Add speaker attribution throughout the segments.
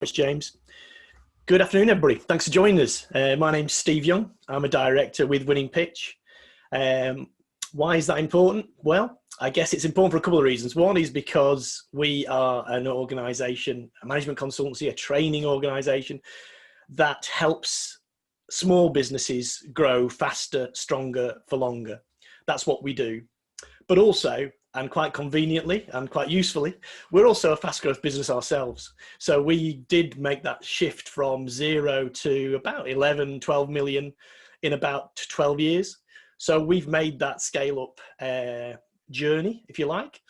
Speaker 1: It's James. Good afternoon, everybody. Thanks for joining us. My name's Steve Young. I'm a director with Winning Pitch. Why is that important? Well, I guess it's important for a couple of reasons. One is because we are an organisation, a management consultancy, a training organisation that helps small businesses grow faster, stronger, for longer. That's what we do. But also, and quite conveniently and quite usefully, we're also a fast growth business ourselves. So we did make that shift from 0 to about 11, 12 million in about 12 years. So we've made that scale up journey, if you like.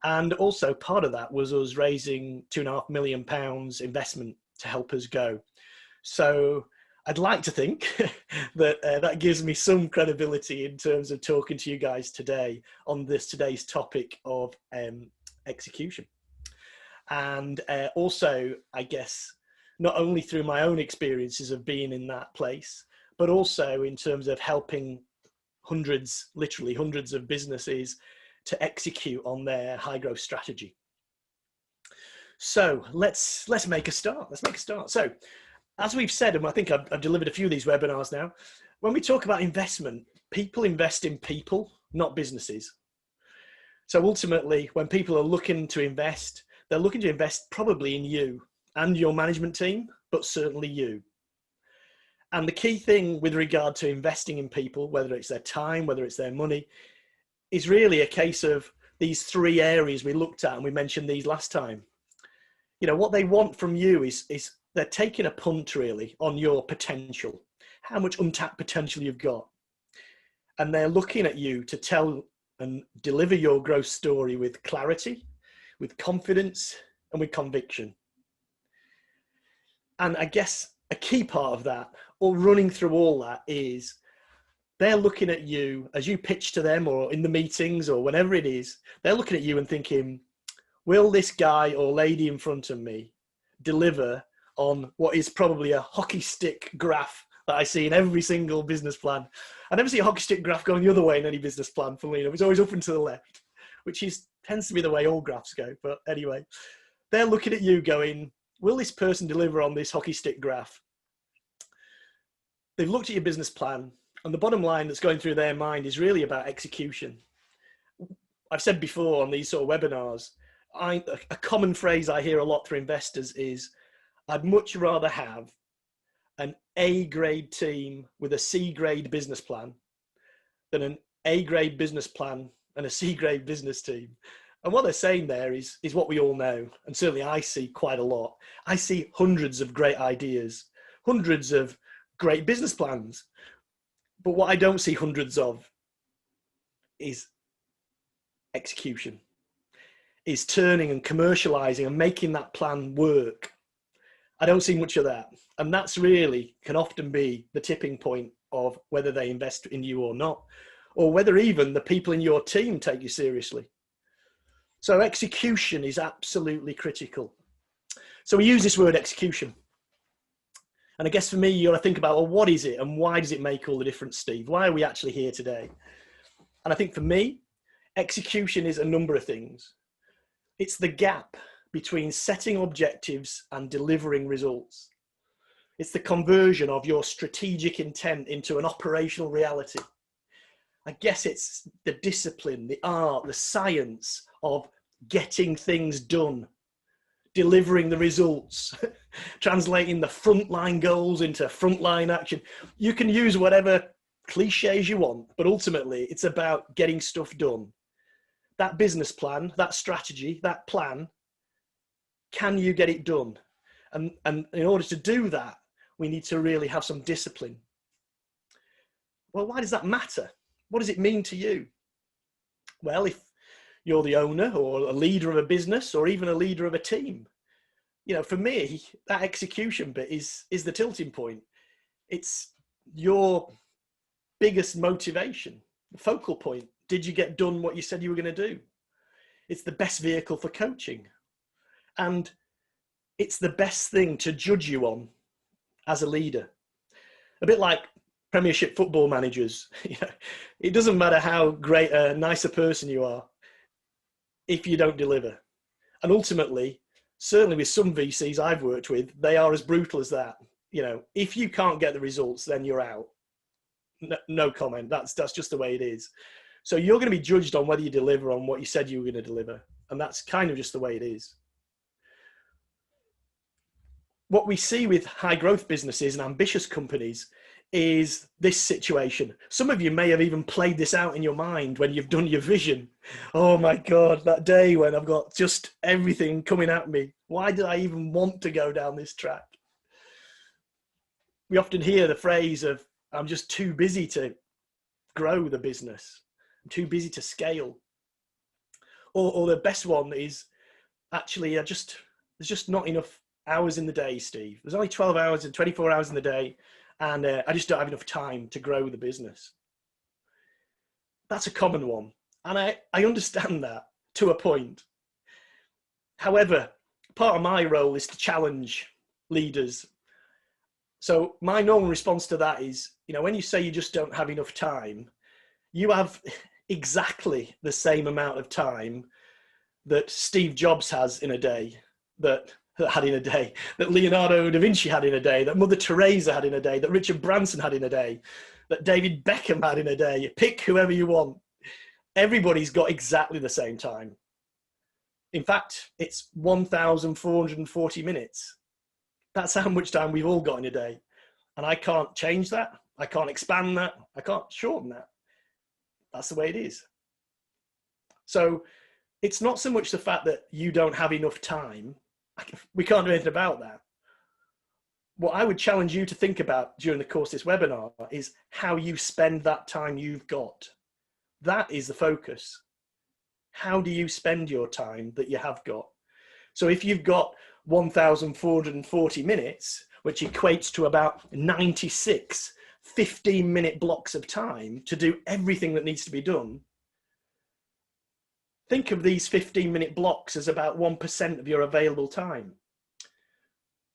Speaker 1: And also part of that was us raising £2.5 million investment to help us go. So I'd like to think that that gives me some credibility in terms of talking to you guys today on today's topic of execution. And also, I guess, not only through my own experiences of being in that place, but also in terms of helping hundreds, literally hundreds of businesses to execute on their high growth strategy. So let's make a start. Let's make a start. So, as we've said, and I think I've delivered a few of these webinars now, when we talk about investment, people invest in people, not businesses. So ultimately, when people are looking to invest, they're looking to invest probably in you and your management team, but certainly you. And the key thing with regard to investing in people, whether it's their time, whether it's their money, is really a case of these three areas we looked at, and we mentioned these last time. You know, what they want from you is they're taking a punt really on your potential, how much untapped potential you've got. And they're looking at you to tell and deliver your growth story with clarity, with confidence, and with conviction. And I guess a key part of that, or running through all that, is they're looking at you as you pitch to them or in the meetings or whenever it is, they're looking at you and thinking, will this guy or lady in front of me deliver on what is probably a hockey stick graph that I see in every single business plan? I never see a hockey stick graph going the other way in any business plan for me. It's always up and to the left, which tends to be the way all graphs go. But anyway, they're looking at you going, will this person deliver on this hockey stick graph? They've looked at your business plan, and the bottom line that's going through their mind is really about execution. I've said before on these sort of webinars, a common phrase I hear a lot through investors is, I'd much rather have an A-grade team with a C-grade business plan than an A-grade business plan and a C-grade business team. And what they're saying there is what we all know, and certainly I see quite a lot. I see hundreds of great ideas, hundreds of great business plans, but what I don't see hundreds of is execution, is turning and commercializing and making that plan work. I don't see much of that. And that's really can often be the tipping point of whether they invest in you or not, or whether even the people in your team take you seriously. So execution is absolutely critical. So we use this word execution. And I guess for me, you got to think about, well, what is it and why does it make all the difference, Steve? Why are we actually here today? And I think for me, execution is a number of things. It's the gap between setting objectives and delivering results. It's the conversion of your strategic intent into an operational reality. I guess it's the discipline, the art, the science of getting things done, delivering the results, translating the frontline goals into frontline action. You can use whatever cliches you want, but ultimately it's about getting stuff done. That business plan, that strategy, that plan, can you get it done? And in order to do that, we need to really have some discipline. Well, why does that matter? What does it mean to you? Well, if you're the owner or a leader of a business or even a leader of a team, you know, for me, that execution bit is the tilting point. It's your biggest motivation, the focal point. Did you get done what you said you were going to do? It's the best vehicle for coaching. And it's the best thing to judge you on as a leader. A bit like Premiership football managers. It doesn't matter how great a nicer person you are if you don't deliver. And ultimately, certainly with some VCs I've worked with, they are as brutal as that. You know, if you can't get the results, then you're out. No comment. That's just the way it is. So you're going to be judged on whether you deliver on what you said you were going to deliver. And that's kind of just the way it is. What we see with high growth businesses and ambitious companies is this situation. Some of you may have even played this out in your mind when you've done your vision. Oh my God, that day when I've got just everything coming at me. Why did I even want to go down this track? We often hear the phrase of, I'm just too busy to grow the business. I'm too busy to scale. Or the best one is, actually, there's just not enough hours in the day, Steve. There's only 12 hours and 24 hours in the day, and I just don't have enough time to grow the business. That's a common one. And I understand that to a point. However, part of my role is to challenge leaders. So my normal response to that is, you know, when you say you just don't have enough time, you have exactly the same amount of time that Steve Jobs has in a day, that Leonardo da Vinci had in a day, that Mother Teresa had in a day, that Richard Branson had in a day, that David Beckham had in a day. Pick whoever you want. Everybody's got exactly the same time. In fact, it's 1,440 minutes. That's how much time we've all got in a day. And I can't change that. I can't expand that. I can't shorten that. That's the way it is. So it's not so much the fact that you don't have enough time. We can't do anything about that. What I would challenge you to think about during the course of this webinar is how you spend that time you've got. That is the focus. How do you spend your time that you have got? So if you've got 1,440 minutes, which equates to about 96 15-minute blocks of time to do everything that needs to be done, think of these 15-minute blocks as about 1% of your available time.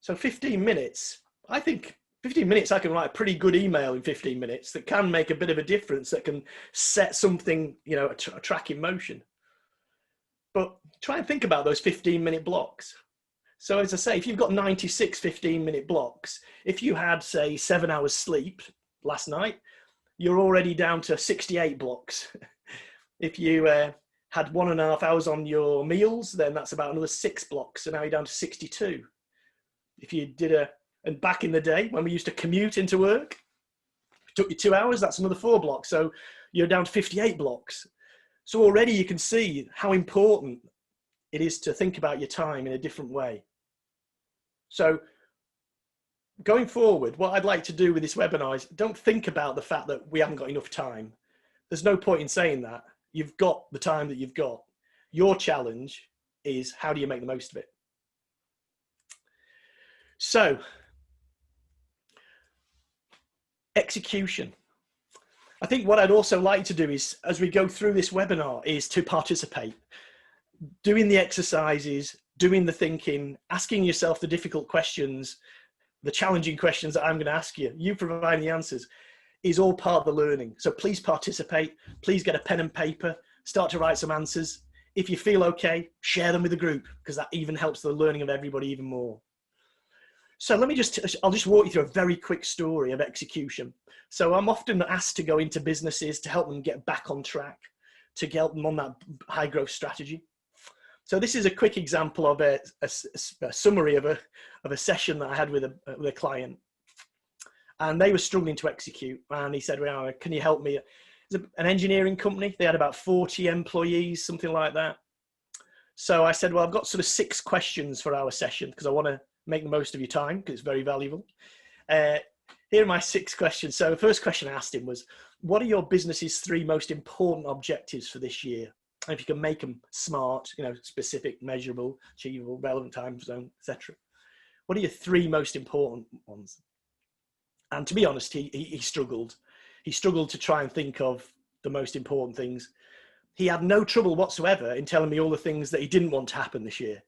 Speaker 1: So 15 minutes, I think 15 minutes, I can write a pretty good email in 15 minutes that can make a bit of a difference, that can set something, you know, a track in motion. But try and think about those 15-minute blocks. So as I say, if you've got 96 15-minute blocks, if you had, say, 7 hours sleep last night, you're already down to 68 blocks. If you had 1.5 hours on your meals, then that's about another 6 blocks. So now you're down to 62. If you did and back in the day when we used to commute into work, it took you 2 hours, that's another 4 blocks. So you're down to 58 blocks. So already you can see how important it is to think about your time in a different way. So going forward, what I'd like to do with this webinar is don't think about the fact that we haven't got enough time. There's no point in saying that. You've got the time that you've got. Your challenge is, how do you make the most of it? So, execution. I think what I'd also like to do is, as we go through this webinar, is to participate. Doing the exercises, doing the thinking, asking yourself the difficult questions, the challenging questions that I'm going to ask you, you providing the answers, is all part of the learning. So please participate. Please get a pen and paper, start to write some answers. If you feel okay, share them with the group, because that even helps the learning of everybody even more. So I'll just walk you through a very quick story of execution. So I'm often asked to go into businesses to help them get back on track, to help them on that high growth strategy. So this is a quick example of a summary of a session that I had with a client. And they were struggling to execute. And he said, well, can you help me? It's an engineering company. They had about 40 employees, something like that. So I said, well, I've got sort of 6 questions for our session, because I want to make the most of your time, because it's very valuable. Here are my 6 questions. So the first question I asked him was, what are your business's 3 most important objectives for this year? And if you can make them smart, you know, specific, measurable, achievable, relevant, time zone, etc. What are your 3 most important ones? And to be honest, he struggled. He struggled to try and think of the most important things. He had no trouble whatsoever in telling me all the things that he didn't want to happen this year.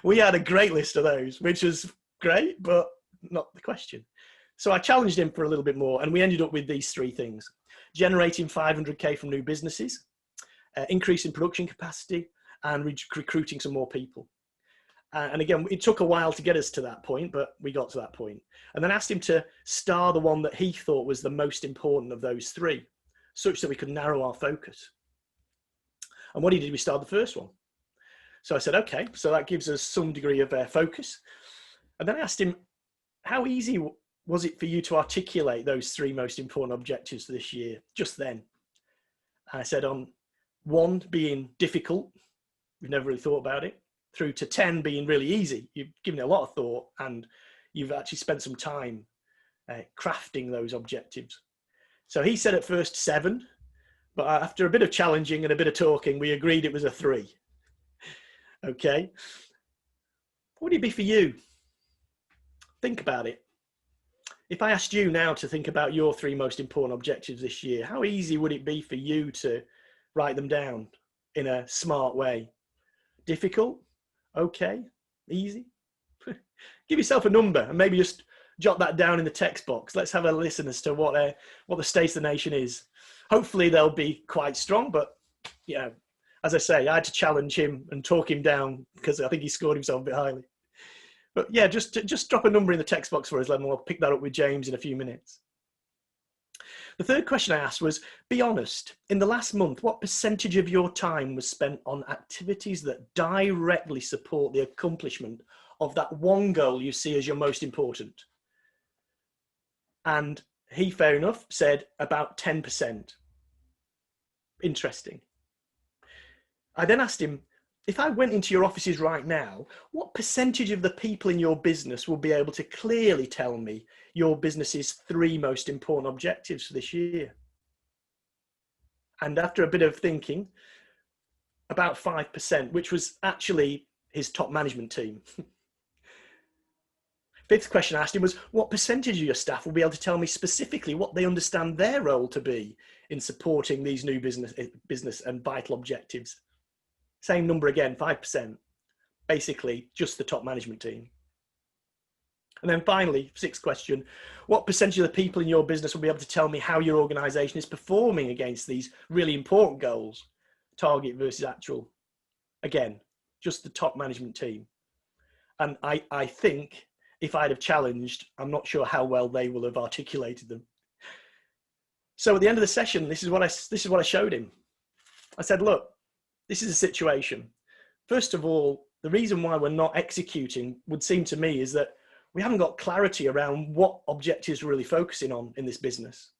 Speaker 1: We had a great list of those, which was great, but not the question. So I challenged him for a little bit more, and we ended up with these 3 things: generating 500K from new businesses, increasing production capacity, and recruiting some more people. And again, it took a while to get us to that point, but we got to that point. And then asked him to star the one that he thought was the most important of those three, such that we could narrow our focus. And what he did, we starred the first one. So I said, okay, so that gives us some degree of focus. And then I asked him, how easy was it for you to articulate those three most important objectives for this year, just then? And I said, on 1 being difficult, we've never really thought about it, through to 10 being really easy. You've given it a lot of thought and you've actually spent some time crafting those objectives. So he said at first 7, but after a bit of challenging and a bit of talking, we agreed it was a 3. Okay. What would it be for you? Think about it. If I asked you now to think about your 3 most important objectives this year, how easy would it be for you to write them down in a smart way? Difficult? Okay. Easy? Give yourself a number and maybe just jot that down in the text box. Let's have a listen as to what the state of the nation is. Hopefully they'll be quite strong, but you know, as I say, I had to challenge him and talk him down because I think he scored himself a bit highly. But yeah, just drop a number in the text box for us, and we'll pick that up with James in a few minutes. The third question I asked was, be honest, in the last month, what percentage of your time was spent on activities that directly support the accomplishment of that one goal you see as your most important? And he, fair enough, said about 10%. Interesting. I then asked him, if I went into your offices right now, what percentage of the people in your business will be able to clearly tell me your business's 3 most important objectives for this year? And after a bit of thinking, about 5%, which was actually his top management team. Fifth question I asked him was, what percentage of your staff will be able to tell me specifically what they understand their role to be in supporting these new business and vital objectives? Same number again, 5%, basically just the top management team. And then finally, 6th question, what percentage of the people in your business will be able to tell me how your organization is performing against these really important goals, target versus actual? Again, just the top management team. And I think if I'd have challenged, I'm not sure how well they will have articulated them. So at the end of the session, this is what I showed him. I said, look, this is a situation. First of all, the reason why we're not executing would seem to me is that we haven't got clarity around what objectives we're really focusing on in this business.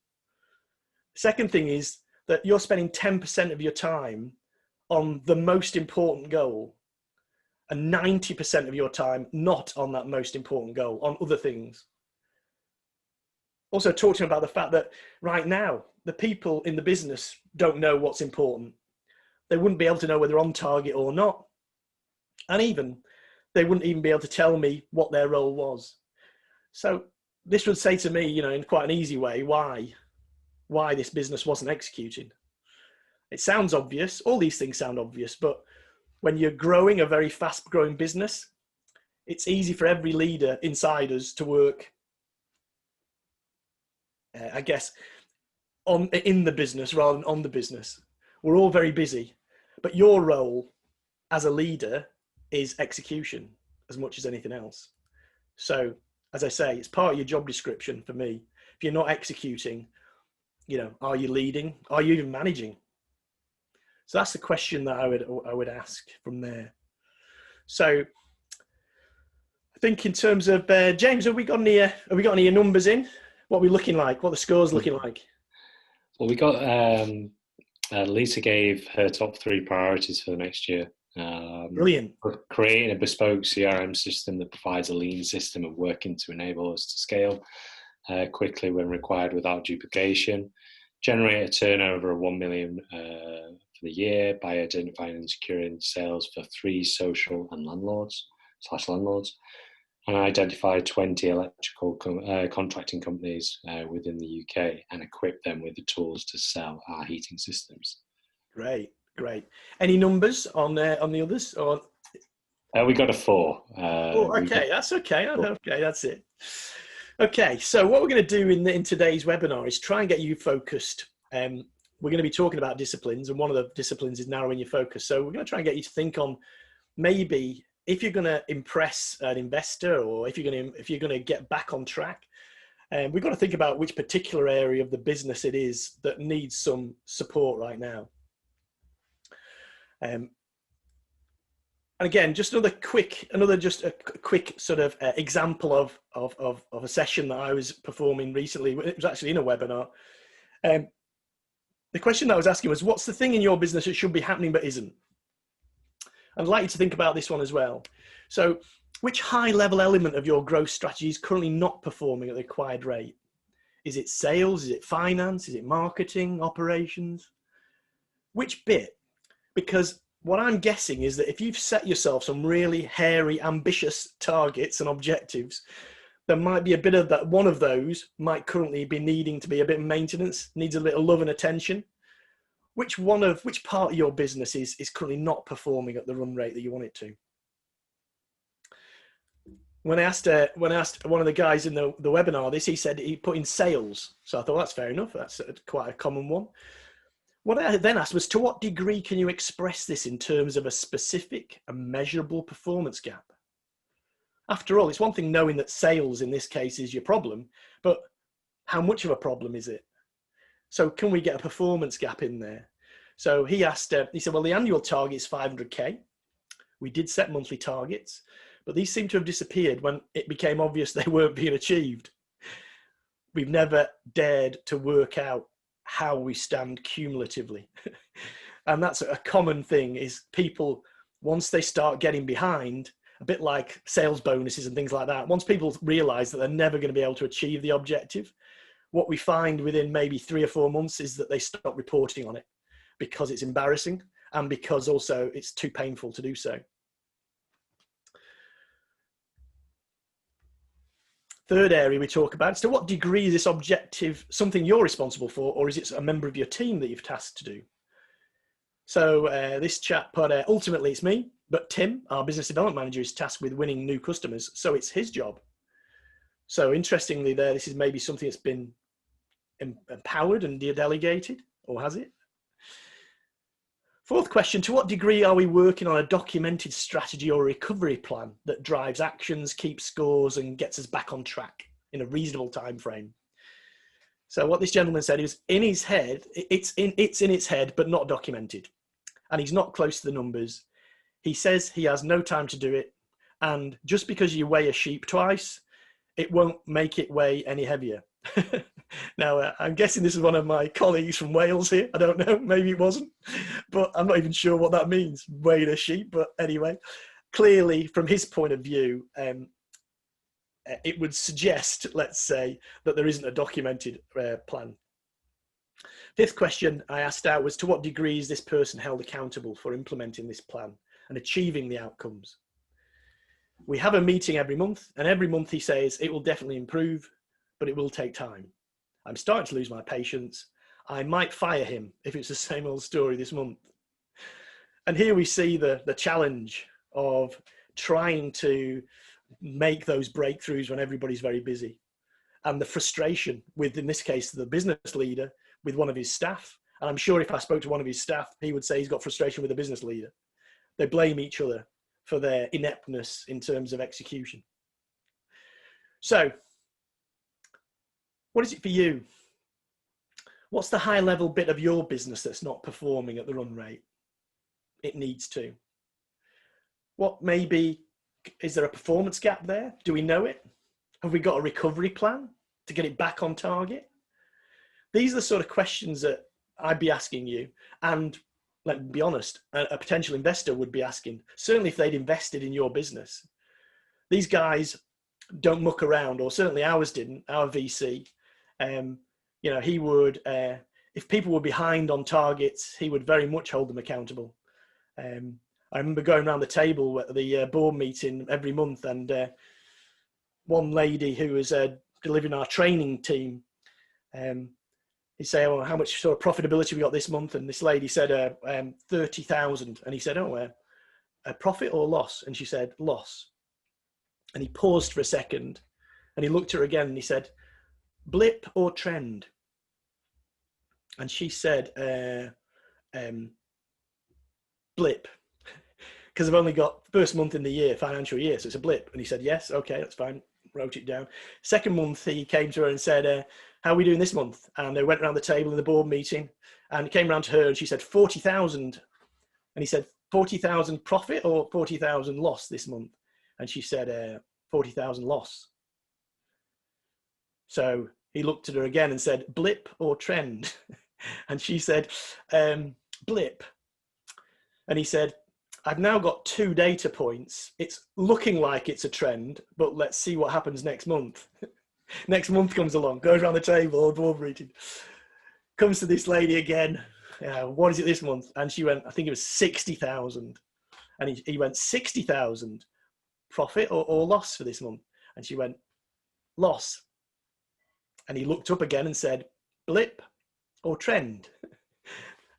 Speaker 1: Second thing is that you're spending 10% of your time on the most important goal and 90% of your time not on that most important goal, on other things. Also talking about the fact that right now, the people in the business don't know what's important. They wouldn't be able to know whether they're on target or not. And even, they wouldn't even be able to tell me what their role was. So this would say to me, you know, in quite an easy way, why this business wasn't executing. It sounds obvious. All these things sound obvious, but when you're growing a very fast growing business, it's easy for every leader inside us to work, I guess, in the business rather than on the business. We're all very busy, but your role as a leader is execution as much as anything else. So, as I say, it's part of your job description for me. If you're not executing, you know, are you leading? Are you even managing? So that's the question that I would ask from there. So I think in terms of James, have we got any numbers in? What are we looking like? What are the scores looking like?
Speaker 2: Well, we got Lisa gave her top 3 priorities for the next year.
Speaker 1: Brilliant.
Speaker 2: Creating a bespoke CRM system that provides a lean system of working to enable us to scale quickly when required without duplication. Generate a turnover of 1 million for the year by identifying and securing sales for 3 social and landlords. And identify 20 electrical contracting companies within the UK and equip them with the tools to sell our heating systems.
Speaker 1: Great. Any numbers on the others? Or
Speaker 2: we got a 4.
Speaker 1: Okay, that's okay. Okay, that's it. Okay, so what we're going to do in today's webinar is try and get you focused. We're going to be talking about disciplines, and one of the disciplines is narrowing your focus. So we're going to try and get you to think on maybe if you're going to impress an investor, or if you're going to get back on track, we've got to think about which particular area of the business it is that needs some support right now. And again, just a quick sort of example of a session that I was performing recently. It was actually in a webinar. The question that I was asking was, what's the thing in your business that should be happening but isn't? I'd like you to think about this one as well. So, which high-level element of your growth strategy is currently not performing at the required rate? Is it sales? Is it finance? Is it marketing, operations? Which bit? Because what I'm guessing is that if you've set yourself some really hairy, ambitious targets and objectives, there might be a bit of that. One of those might currently be needing to be a bit of maintenance, needs a little love and attention. Which part of your business is currently not performing at the run rate that you want it to? When I asked one of the guys in the webinar this, he said he put in sales. So I thought, that's fair enough. That's quite a common one. What I then asked was, to what degree can you express this in terms of a specific and measurable performance gap? After all, it's one thing knowing that sales in this case is your problem, but how much of a problem is it? So can we get a performance gap in there? So he said, well, the annual target is 500K. We did set monthly targets, but these seem to have disappeared when it became obvious they weren't being achieved. We've never dared to work out how we stand cumulatively. And that's a common thing, is people, once they start getting behind, a bit like sales bonuses and things like that, once people realize that they're never going to be able to achieve the objective, what we find within maybe 3 or 4 months is that they stop reporting on it because it's embarrassing, and because also it's too painful to do so. Third area we talk about is, to what degree is this objective something you're responsible for, or is it a member of your team that you've tasked to do? So this chap put, ultimately it's me, but Tim, our business development manager, is tasked with winning new customers, so it's his job. So interestingly there, this is maybe something that's been empowered and delegated, or has it? Fourth question, to what degree are we working on a documented strategy or recovery plan that drives actions, keeps scores, and gets us back on track in a reasonable time frame? So what this gentleman said is, in his head, it's in its head, but not documented. And he's not close to the numbers. He says he has no time to do it. And just because you weigh a sheep twice, it won't make it weigh any heavier. Now, I'm guessing this is one of my colleagues from Wales here. I don't know, maybe it wasn't, but I'm not even sure what that means, weighing a sheep. But anyway, clearly from his point of view, it would suggest, let's say, that there isn't a documented plan. Fifth question I asked out was, to what degree is this person held accountable for implementing this plan and achieving the outcomes? We have a meeting every month, and every month he says it will definitely improve, but it will take time. I'm starting to lose my patience. I might fire him if it's the same old story this month. And here we see the challenge of trying to make those breakthroughs when everybody's very busy, and the frustration with, in this case, the business leader with one of his staff. And I'm sure if I spoke to one of his staff, he would say he's got frustration with the business leader. They blame each other for their ineptness in terms of execution. So, what is it for you? What's the high level bit of your business that's not performing at the run rate it needs to? What maybe, is there a performance gap there? Do we know it? Have we got a recovery plan to get it back on target? These are the sort of questions that I'd be asking you, and let's be honest, a potential investor would be asking, certainly if they'd invested in your business. These guys don't muck around, or certainly ours didn't, our VC. You know, he would, if people were behind on targets, he would very much hold them accountable. I remember going around the table at the board meeting every month, and one lady who was delivering our training team, he'd say, "Oh, how much sort of profitability we got this month?" And this lady said, 30,000. And he said, "Oh, a profit or loss?" And she said, "Loss." And he paused for a second, and he looked at her again, and he said, "Blip or trend?" And she said, "Blip." because I've only got first month in the year, financial year, so it's a blip. And he said, yes, okay, that's fine. Wrote it down. Second month, he came to her and said, how are we doing this month? And they went around the table in the board meeting, and came around to her and she said 40,000. And he said, 40,000 profit or 40,000 loss this month? And she said, 40,000 loss. So he looked at her again and said, blip or trend? And she said, blip. And he said, I've now got 2 data points. It's looking like it's a trend, but let's see what happens next month. Next month comes along, goes around the table, board meeting, comes to this lady again. What is it this month? And she went, I think it was 60,000. And he went, 60,000 profit or loss for this month? And she went, loss. And he looked up again and said, blip or trend?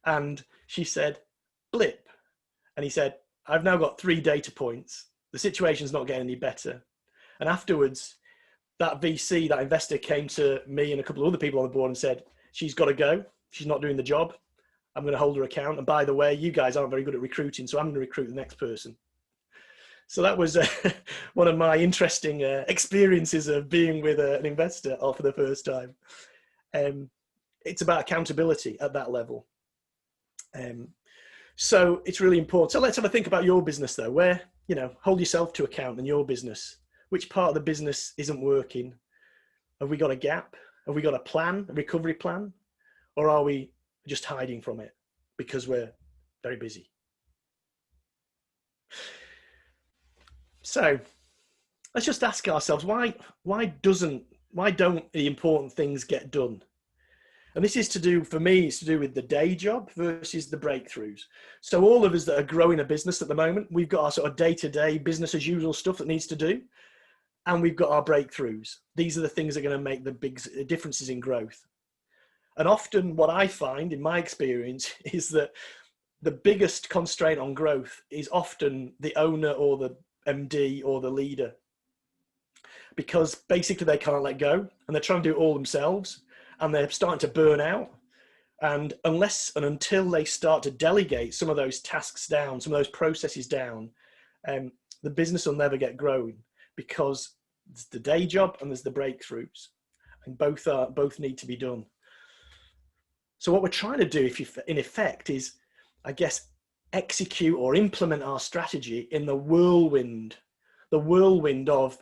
Speaker 1: And she said, blip. And he said, I've now got 3 data points. The situation's not getting any better. And afterwards, that VC, that investor, came to me and a couple of other people on the board and said, she's got to go. She's not doing the job. I'm going to hold her account. And by the way, you guys aren't very good at recruiting, so I'm going to recruit the next person. So that was one of my interesting experiences of being with an investor for the first time. It's about accountability at that level. So it's really important. So let's have a think about your business though, where, hold yourself to account in your business. Which part of the business isn't working? Have we got a gap? Have we got a plan, a recovery plan? Or are we just hiding from it because we're very busy? So let's just ask ourselves, why don't the important things get done? And this is to do, for me, it's to do with the day job versus the breakthroughs. So all of us that are growing a business at the moment, we've got our sort of day-to-day business as usual stuff that needs to do. And we've got our breakthroughs. These are the things that are going to make the big differences in growth. And often what I find in my experience is that the biggest constraint on growth is often the owner or the MD or the leader, because basically they can't let go and they're trying to do it all themselves and they're starting to burn out. And unless and until they start to delegate some of those tasks down, some of those processes down, the business will never get growing, because there's the day job and there's the breakthroughs, and both need to be done. So what we're trying to do, in effect, is, I guess, execute or implement our strategy in the whirlwind of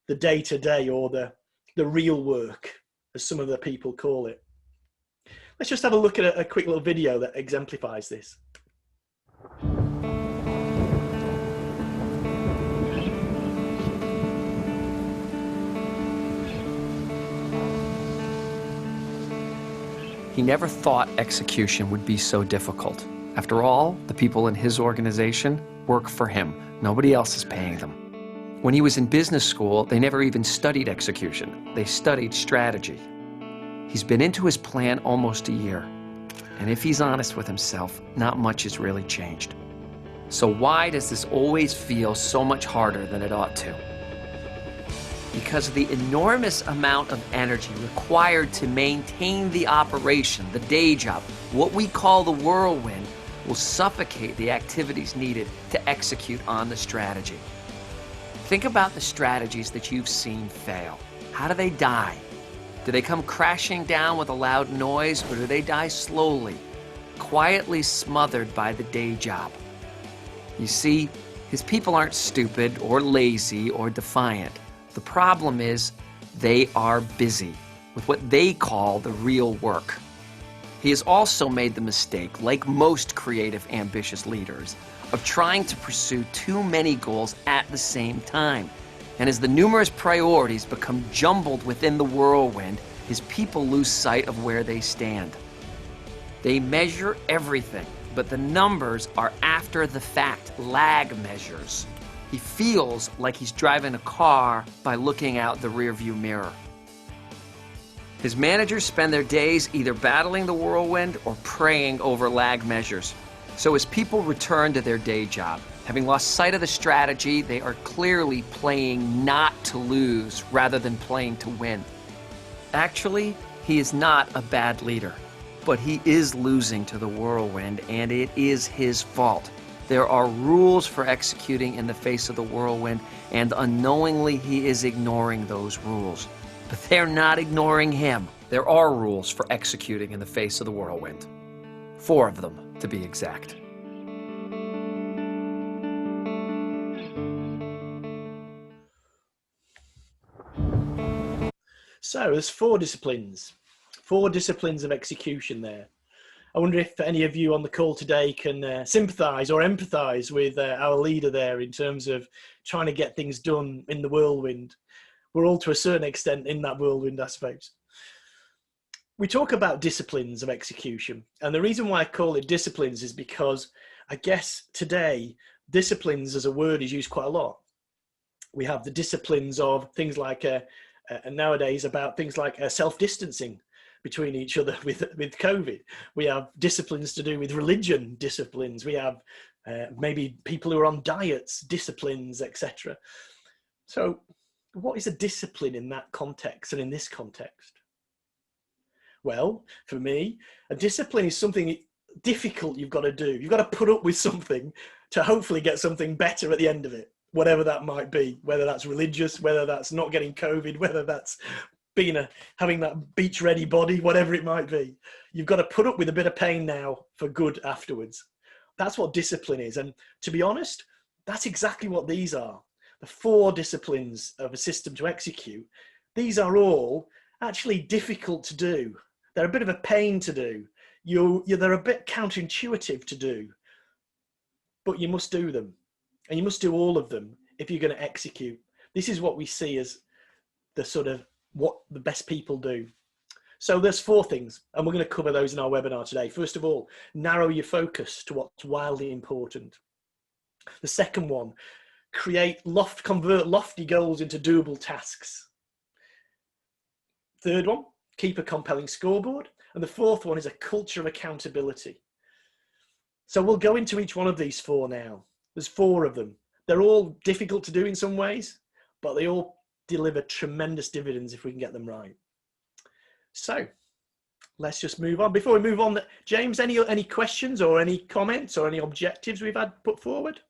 Speaker 1: the day-to-day, or the real work, as some of the people call it. Let's just have a look at a quick little video that exemplifies this.
Speaker 3: He never thought execution would be so difficult. After all, the people in his organization work for him. Nobody else is paying them. When he was in business school, they never even studied execution. They studied strategy. He's been into his plan almost a year. And if he's honest with himself, not much has really changed. So why does this always feel so much harder than it ought to? Because of the enormous amount of energy required to maintain the operation, the day job, what we call the whirlwind, will suffocate the activities needed to execute on the strategy. Think about the strategies that you've seen fail. How do they die? Do they come crashing down with a loud noise, or do they die slowly, quietly smothered by the day job? You see, his people aren't stupid or lazy or defiant. The problem is they are busy with what they call the real work. He has also made the mistake, like most creative, ambitious leaders, of trying to pursue too many goals at the same time. And as the numerous priorities become jumbled within the whirlwind, his people lose sight of where they stand. They measure everything, but the numbers are after the fact, lag measures. He feels like he's driving a car by looking out the rearview mirror. His managers spend their days either battling the whirlwind or praying over lag measures. So as people return to their day job, having lost sight of the strategy, they are clearly playing not to lose rather than playing to win. Actually, he is not a bad leader, but he is losing to the whirlwind, and it is his fault. There are rules for executing in the face of the whirlwind, and unknowingly he is ignoring those rules. But they're not ignoring him. There are rules for executing in the face of the whirlwind. 4 of them, to be exact.
Speaker 1: So there's 4 disciplines of execution there. I wonder if any of you on the call today can sympathise or empathise with our leader there in terms of trying to get things done in the whirlwind. We're all to a certain extent in that whirlwind, I suppose. We talk about disciplines of execution, and the reason why I call it disciplines is because I guess today disciplines as a word is used quite a lot. We have the disciplines of things like nowadays about things like self-distancing between each other with COVID. We have disciplines to do with religion disciplines. We have maybe people who are on diets, disciplines, etc. So what is a discipline in that context and in this context? Well, for me, a discipline is something difficult you've got to do. You've got to put up with something to hopefully get something better at the end of it, whatever that might be, whether that's religious, whether that's not getting COVID, whether that's having that beach ready body, whatever it might be. You've got to put up with a bit of pain now for good afterwards. That's what discipline is. And to be honest, that's exactly what these are. The 4 disciplines of a system to execute. These are all actually difficult to do. They're a bit of a pain to do. They're a bit counterintuitive to do, but you must do them. And you must do all of them if you're going to execute. This is what we see as the sort of what the best people do. So there's 4 things, and we're going to cover those in our webinar today. First of all, narrow your focus to what's wildly important. The second one, convert lofty goals into doable tasks. Third one, keep a compelling scoreboard. And the 4th one is a culture of accountability. So we'll go into each one of these 4 now. There's 4 of them. They're all difficult to do in some ways, but they all deliver tremendous dividends if we can get them right. So let's just move on. Before we move on, James, any questions or any comments or any objectives we've had put forward?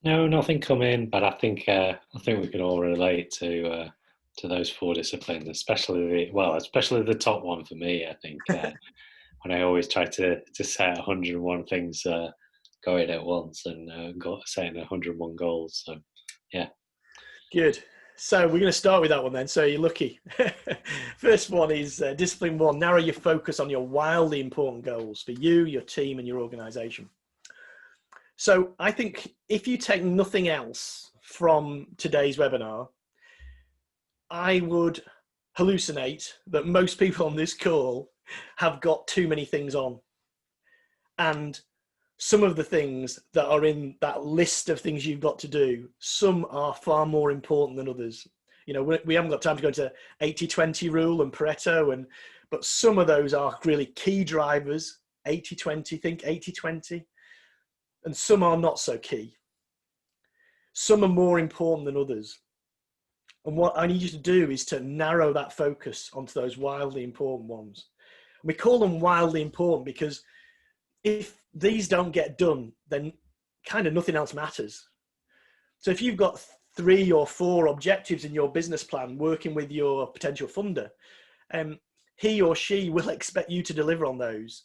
Speaker 2: No, nothing come in, but I think we can all relate to those 4 disciplines, especially the top one for me. I think when I always try to set 101 things going at once and setting 101 goals. So yeah. Good.
Speaker 1: So we're going to start with that one then. So you're lucky. First one is discipline 1, narrow your focus on your wildly important goals for you, your team, and your organization. So I think if you take nothing else from today's webinar, I would hallucinate that most people on this call have got too many things on. And some of the things that are in that list of things you've got to do, some are far more important than others. You know, we haven't got time to go into 80-20 rule and Pareto, but some of those are really key drivers, 80-20, think 80-20, and some are not so key. Some are more important than others. And what I need you to do is to narrow that focus onto those wildly important ones. And we call them wildly important because if these don't get done, then kind of nothing else matters. So if you've got 3 or 4 objectives in your business plan working with your potential funder, he or she will expect you to deliver on those.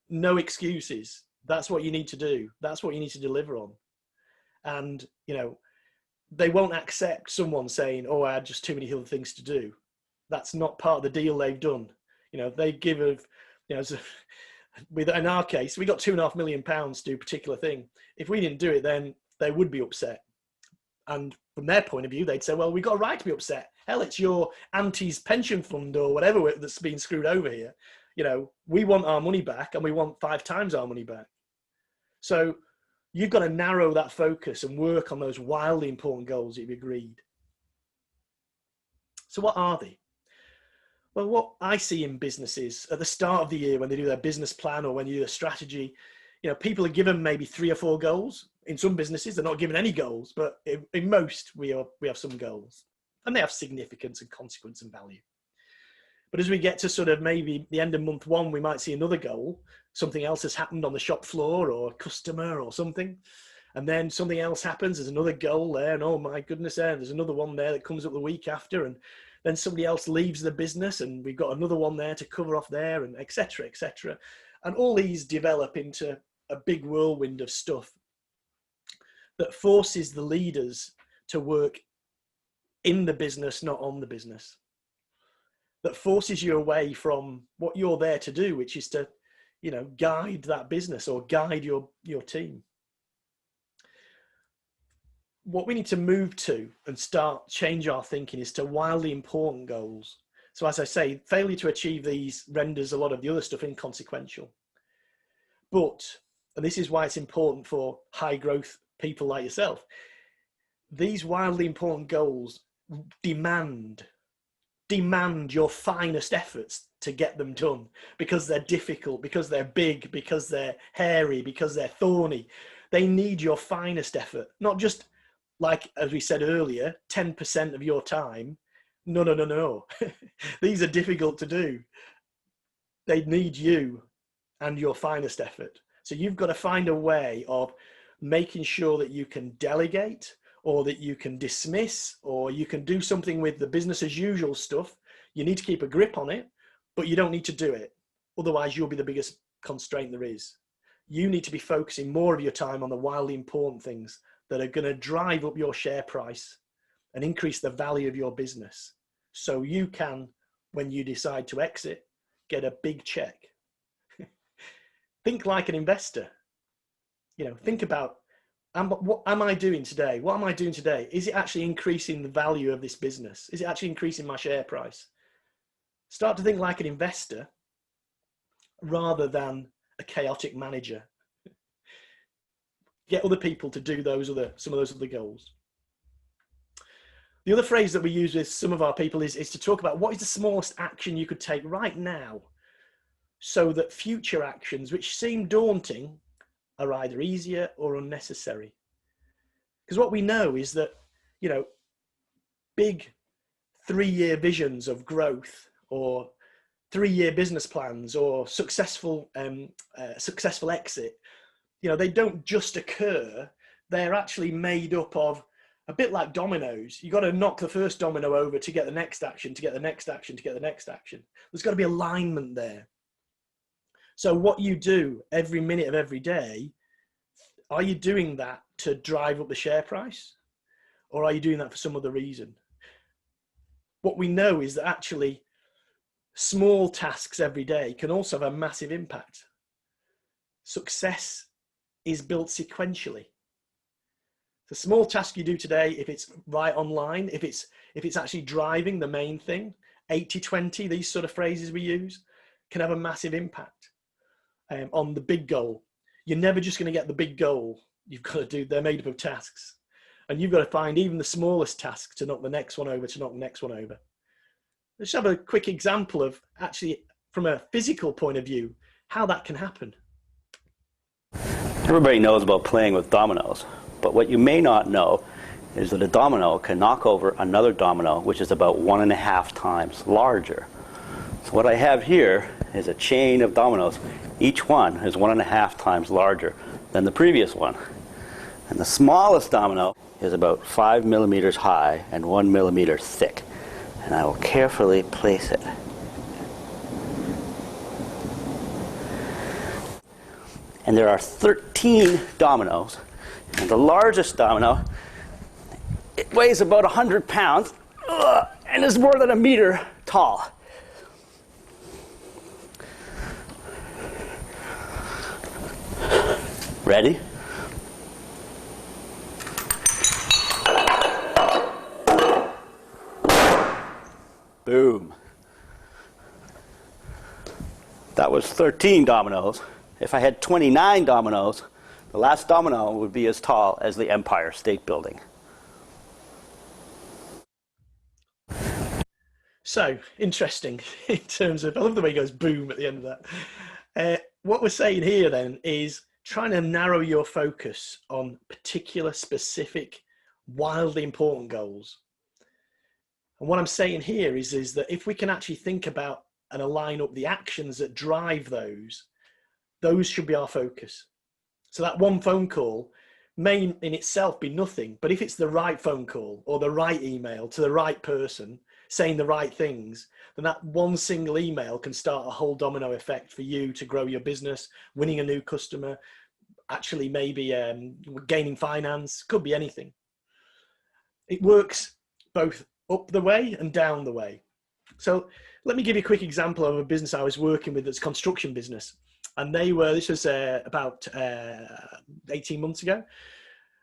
Speaker 1: No excuses. That's what you need to do. That's what you need to deliver on. And, you know, they won't accept someone saying, oh, I had just too many other things to do. That's not part of the deal they've done. You know, they give a, you know, in our case, we got £2.5 million to do a particular thing. If we didn't do it, then they would be upset. And from their point of view, they'd say, well, we've got a right to be upset. Hell, it's your auntie's pension fund or whatever that's been screwed over here. You know, we want our money back and we want 5 times our money back. So you've got to narrow that focus and work on those wildly important goals that you've agreed. So what are they? Well, what I see in businesses at the start of the year when they do their business plan or when you do a strategy, you know, people are given maybe 3 or 4 goals. In some businesses, they're not given any goals, but in most, we have some goals. And they have significance and consequence and value. But as we get to sort of maybe the end of month one, we might see another goal. Something else has happened on the shop floor or a customer or something. And then something else happens. There's another goal there. And oh my goodness, there's another one there that comes up the week after. And then somebody else leaves the business and we've got another one there to cover off there, and et cetera, et cetera. And all these develop into a big whirlwind of stuff that forces the leaders to work in the business, not on the business. That forces you away from what you're there to do, which is to, you know, guide that business or guide your team. What we need to move to and change our thinking is to wildly important goals. So as I say, failure to achieve these renders a lot of the other stuff inconsequential. But, and this is why it's important for high growth people like yourself, these wildly important goals demand your finest efforts to get them done, because they're difficult, because they're big, because they're hairy, because they're thorny. They need your finest effort, not just, like, as we said earlier, 10% of your time. No. These are difficult to do. They need you and your finest effort. So you've got to find a way of making sure that you can delegate, or that you can dismiss, or you can do something with the business as usual stuff. You need to keep a grip on it, but you don't need to do it. Otherwise, you'll be the biggest constraint there is. You need to be focusing more of your time on the wildly important things that are going to drive up your share price and increase the value of your business. So you can, when you decide to exit, get a big check. Think like an investor. You know, think about, what am I doing today? What am I doing today? Is it actually increasing the value of this business? Is it actually increasing my share price? Start to think like an investor rather than a chaotic manager. Get other people to do some of those other goals. The other phrase that we use with some of our people is to talk about what is the smallest action you could take right now, so that future actions, which seem daunting, are either easier or unnecessary. Because what we know is that, you know, big 3-year visions of growth, or 3-year business plans, or successful exit, you know, they don't just occur. They're actually made up of, a bit like dominoes. You've got to knock the first domino over to get the next action, to get the next action, to get the next action. There's got to be alignment there. So what you do every minute of every day, are you doing that to drive up the share price? Or are you doing that for some other reason? What we know is that actually small tasks every day can also have a massive impact. Success is built sequentially. The small task you do today, if it's right online, if it's actually driving the main thing, 80-20, these sort of phrases we use, can have a massive impact on the big goal. You're never just going to get the big goal. You've got to do, they're made up of tasks. And you've got to find even the smallest task to knock the next one over, to knock the next one over. Let's have a quick example of, actually, from a physical point of view, how that can happen.
Speaker 4: Everybody knows about playing with dominoes, but what you may not know is that a domino can knock over another domino which is about 1.5 times larger. So what I have here is a chain of dominoes. Each one is 1.5 times larger than the previous one. And the smallest domino is about 5 millimeters high and 1 millimeter thick. And I will carefully place it. And there are 13 dominoes. And the largest domino, it weighs about 100 pounds and is more than 1 meter tall. Ready? Boom. That was 13 dominoes. If I had 29 dominoes, the last domino would be as tall as the Empire State Building.
Speaker 1: So, interesting in terms of, I love the way he goes boom at the end of that. What we're saying here then is trying to narrow your focus on particular, specific, wildly important goals. And what I'm saying here is that if we can actually think about and align up the actions that drive those should be our focus. So that one phone call may in itself be nothing, but if it's the right phone call or the right email to the right person saying the right things, then that one single email can start a whole domino effect for you to grow your business, winning a new customer, actually maybe gaining finance, could be anything. It works both up the way and down the way. So let me give you a quick example of a business I was working with that's a construction business. And this was about 18 months ago.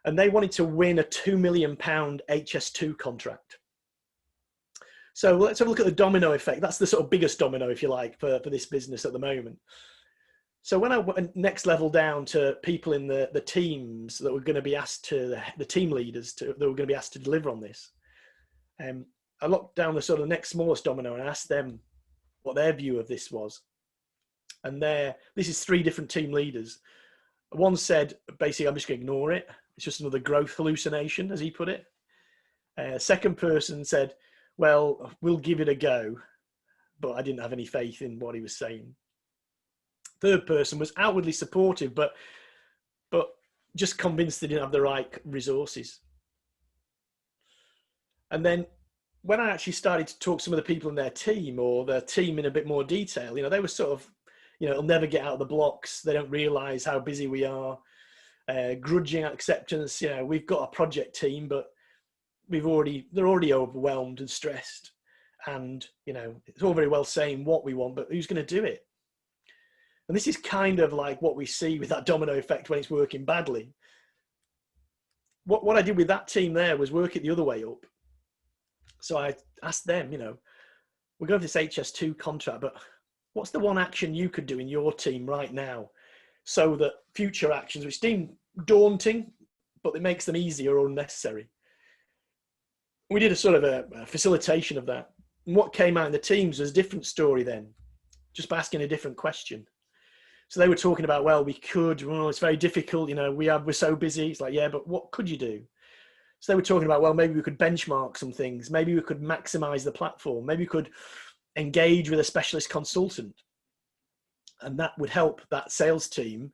Speaker 1: And they wanted to win a £2 million HS2 contract. So let's have a look at the domino effect. That's the sort of biggest domino, if you like, for this business at the moment. So when I went next level down to people in the teams that were going to be asked to, the team leaders that were going to be asked to deliver on this, I looked down the sort of next smallest domino and asked them what their view of this was. And this is 3 different team leaders. One said, basically, I'm just going to ignore it. It's just another growth hallucination, as he put it. Second person said, well, we'll give it a go, but I didn't have any faith in what he was saying. Third person was outwardly supportive, but just convinced they didn't have the right resources. And then when I actually started to talk to some of the people in their team or their team in a bit more detail, they were sort of, it'll never get out of the blocks. They don't realize how busy we are. Grudging acceptance. We've got a project team, but they're already overwhelmed and stressed. And, it's all very well saying what we want, but who's going to do it? And this is kind of like what we see with that domino effect when it's working badly. What I did with that team there was work it the other way up. So I asked them, we're going for this HS2 contract, but what's the one action you could do in your team right now so that future actions, which seem daunting, but it makes them easier or unnecessary? We did a sort of a facilitation of that. And what came out in the teams was a different story then, just by asking a different question. So they were talking about, well, we could, it's very difficult, we're so busy. It's like, yeah, but what could you do? So they were talking about, well, maybe we could benchmark some things. Maybe we could maximize the platform. Maybe we could engage with a specialist consultant. And that would help that sales team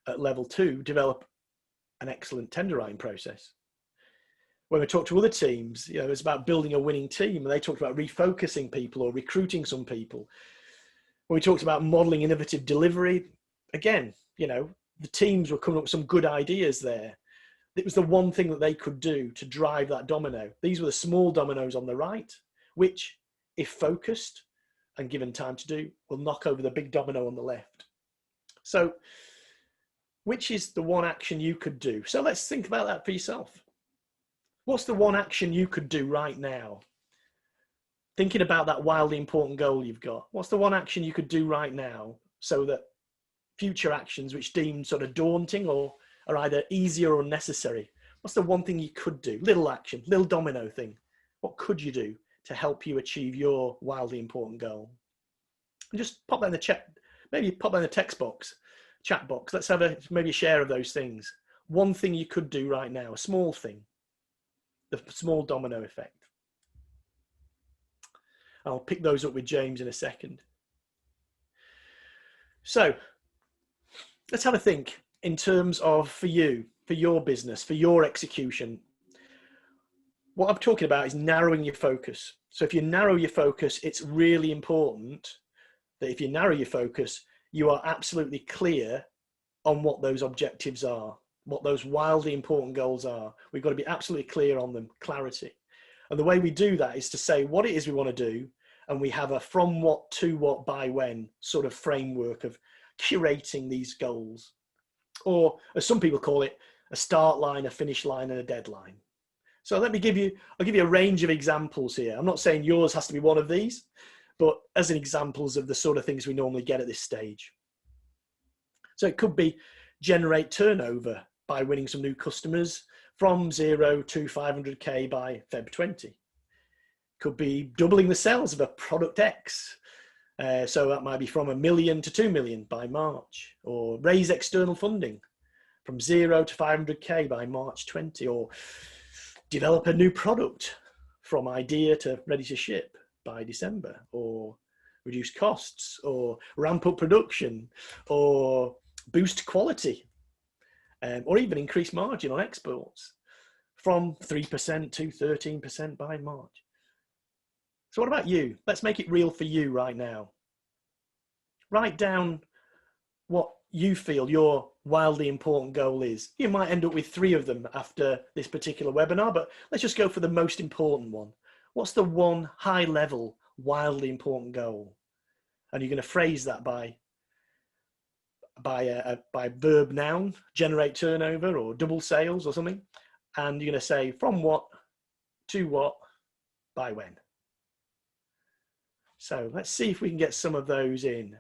Speaker 1: at level 2 develop an excellent tender writing process. When we talked to other teams, it was about building a winning team. And they talked about refocusing people or recruiting some people. When we talked about modeling innovative delivery, again, the teams were coming up with some good ideas there. It was the one thing that they could do to drive that domino. These were the small dominoes on the right, which, if focused and given time to do, will knock over the big domino on the left. So, which is the one action you could do? So let's think about that for yourself. What's the one action you could do right now? Thinking about that wildly important goal you've got. What's the one action you could do right now so that future actions which deem sort of daunting or are either easier or unnecessary, what's the one thing you could do? Little action, little domino thing. What could you do to help you achieve your wildly important goal? And just pop that in the chat, maybe pop that in the text box, chat box. Let's have maybe a share of those things. One thing you could do right now, a small thing, the small domino effect. I'll pick those up with James in a second. So let's have a think in terms of for you, for your business, for your execution. What I'm talking about is narrowing your focus. So if you narrow your focus, it's really important that if you narrow your focus, you are absolutely clear on what those objectives are, what those wildly important goals are. We've got to be absolutely clear on them, clarity. And the way we do that is to say what it is we want to do. And we have a from what to what by when sort of framework of curating these goals. Or as some people call it, a start line, a finish line, and a deadline. So I'll give you a range of examples here. I'm not saying yours has to be one of these, but as examples of the sort of things we normally get at this stage. So it could be generate turnover by winning some new customers from 0 to 500K by Feb 20. Could be doubling the sales of a product X. So that might be from 1 million to 2 million by March, or raise external funding from 0 to 500K by March 20, or develop a new product from idea to ready to ship by December, or reduce costs, or ramp up production, or boost quality, or even increase margin on exports from 3% to 13% by March. So what about you? Let's make it real for you right now. Write down what you feel your wildly important goal is. You might end up with 3 of them after this particular webinar, but let's just go for the most important one. What's the one high level, wildly important goal? And you're going to phrase that by verb noun, generate turnover or double sales or something. And you're going to say from what to what by when. So let's see if we can get some of those in.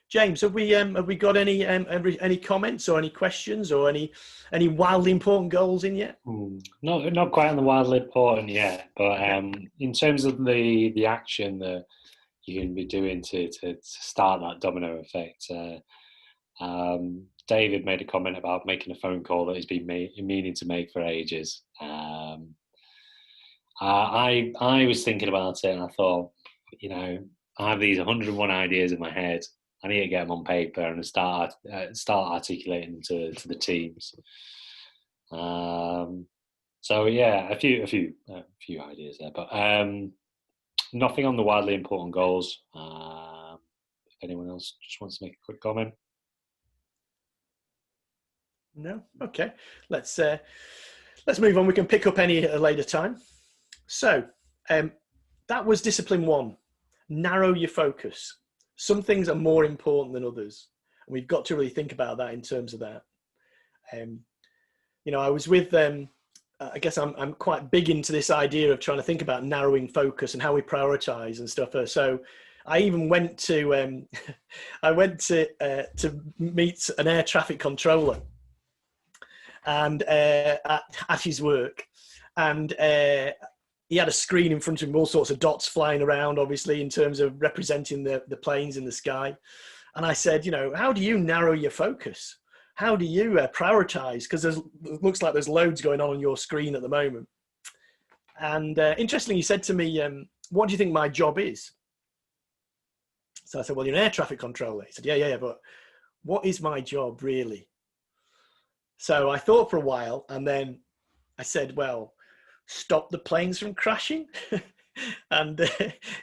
Speaker 1: James, have we got any comments or any questions or any wildly important goals in yet?
Speaker 2: Not quite on the wildly important yet, but in terms of the action that you can be doing to start that domino effect. David made a comment about making a phone call that he's been meaning to make for ages. I was thinking about it and I thought, I have these 101 ideas in my head. I need to get them on paper and start articulating to the teams. So yeah, a few ideas there, but nothing on the wildly important goals. If anyone else just wants to make a quick comment.
Speaker 1: No? Okay. Let's move on. We can pick up any at a later time. So that was discipline 1. Narrow your focus. Some things are more important than others. And we've got to really think about that in terms of that. I was with them. I guess I'm quite big into this idea of trying to think about narrowing focus and how we prioritize and stuff. So I even went to to meet an air traffic controller and at his work, and he had a screen in front of him, all sorts of dots flying around, obviously in terms of representing the planes in the sky. And I said, how do you narrow your focus? How do you prioritize? Because it looks like there's loads going on your screen at the moment. And interestingly, he said to me, what do you think my job is? So I said, well, you're an air traffic controller. He said, yeah, but what is my job really? So I thought for a while, and then I said, well, stop the planes from crashing. And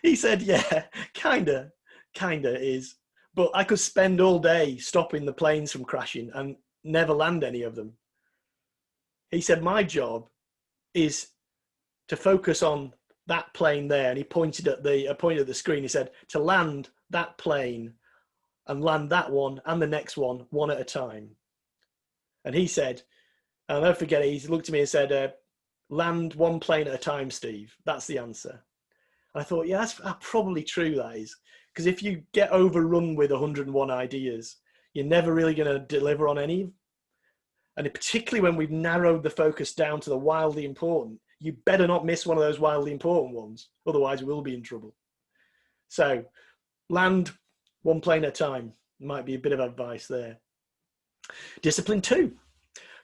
Speaker 1: he said, yeah, kinda is. But I could spend all day stopping the planes from crashing and never land any of them. He said, my job is to focus on that plane there. And he pointed at the screen. He said, to land that plane and land that one and the next one at a time. And he said, I'll never forget it, he looked at me and said, land one plane at a time, Steve. That's the answer. And I thought, yeah, that's probably true, that is. Because if you get overrun with 101 ideas, you're never really going to deliver on any. And particularly when we've narrowed the focus down to the wildly important, you better not miss one of those wildly important ones. Otherwise, we'll be in trouble. So land one plane at a time might be a bit of advice there. Discipline 2,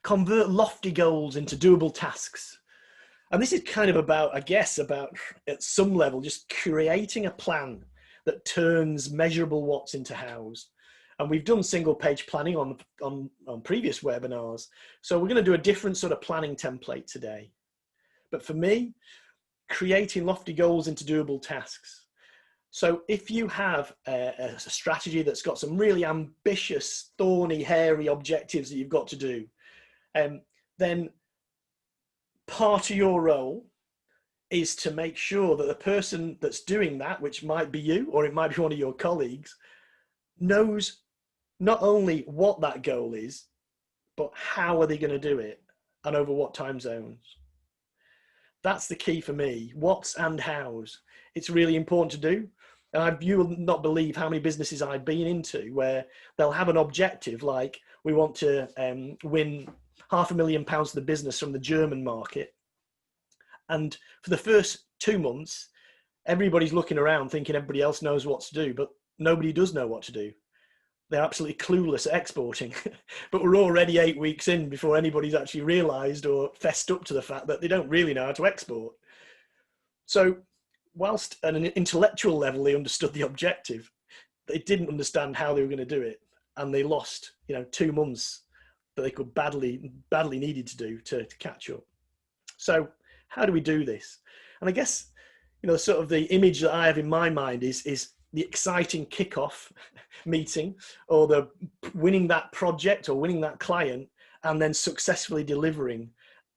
Speaker 1: convert lofty goals into doable tasks. And this is kind of about, I guess, at some level, just creating a plan that turns measurable what's into hows. And we've done single page planning on previous webinars. So we're going to do a different sort of planning template today. But for me, creating lofty goals into doable tasks. So if you have a strategy that's got some really ambitious, thorny, hairy objectives that you've got to do, then part of your role is to make sure that the person that's doing that, which might be you, or it might be one of your colleagues, knows not only what that goal is, but how are they going to do it and over what time zones. That's the key for me, what's and hows. It's really important to do. And you will not believe how many businesses I've been into where they'll have an objective like, we want to win £500,000 of the business from the German market. And for the first 2 months, everybody's looking around thinking everybody else knows what to do, but nobody does know what to do. they're absolutely clueless at exporting, but we're already 8 weeks in before anybody's actually realized or fessed up to the fact that they don't really know how to export. So whilst at an intellectual level, they understood the objective, they didn't understand how they were going to do it. And they lost, 2 months that they could badly needed to do to catch up. So how do we do this? And I guess, sort of the image that I have in my mind is the exciting kickoff meeting, or the winning that project or winning that client and then successfully delivering.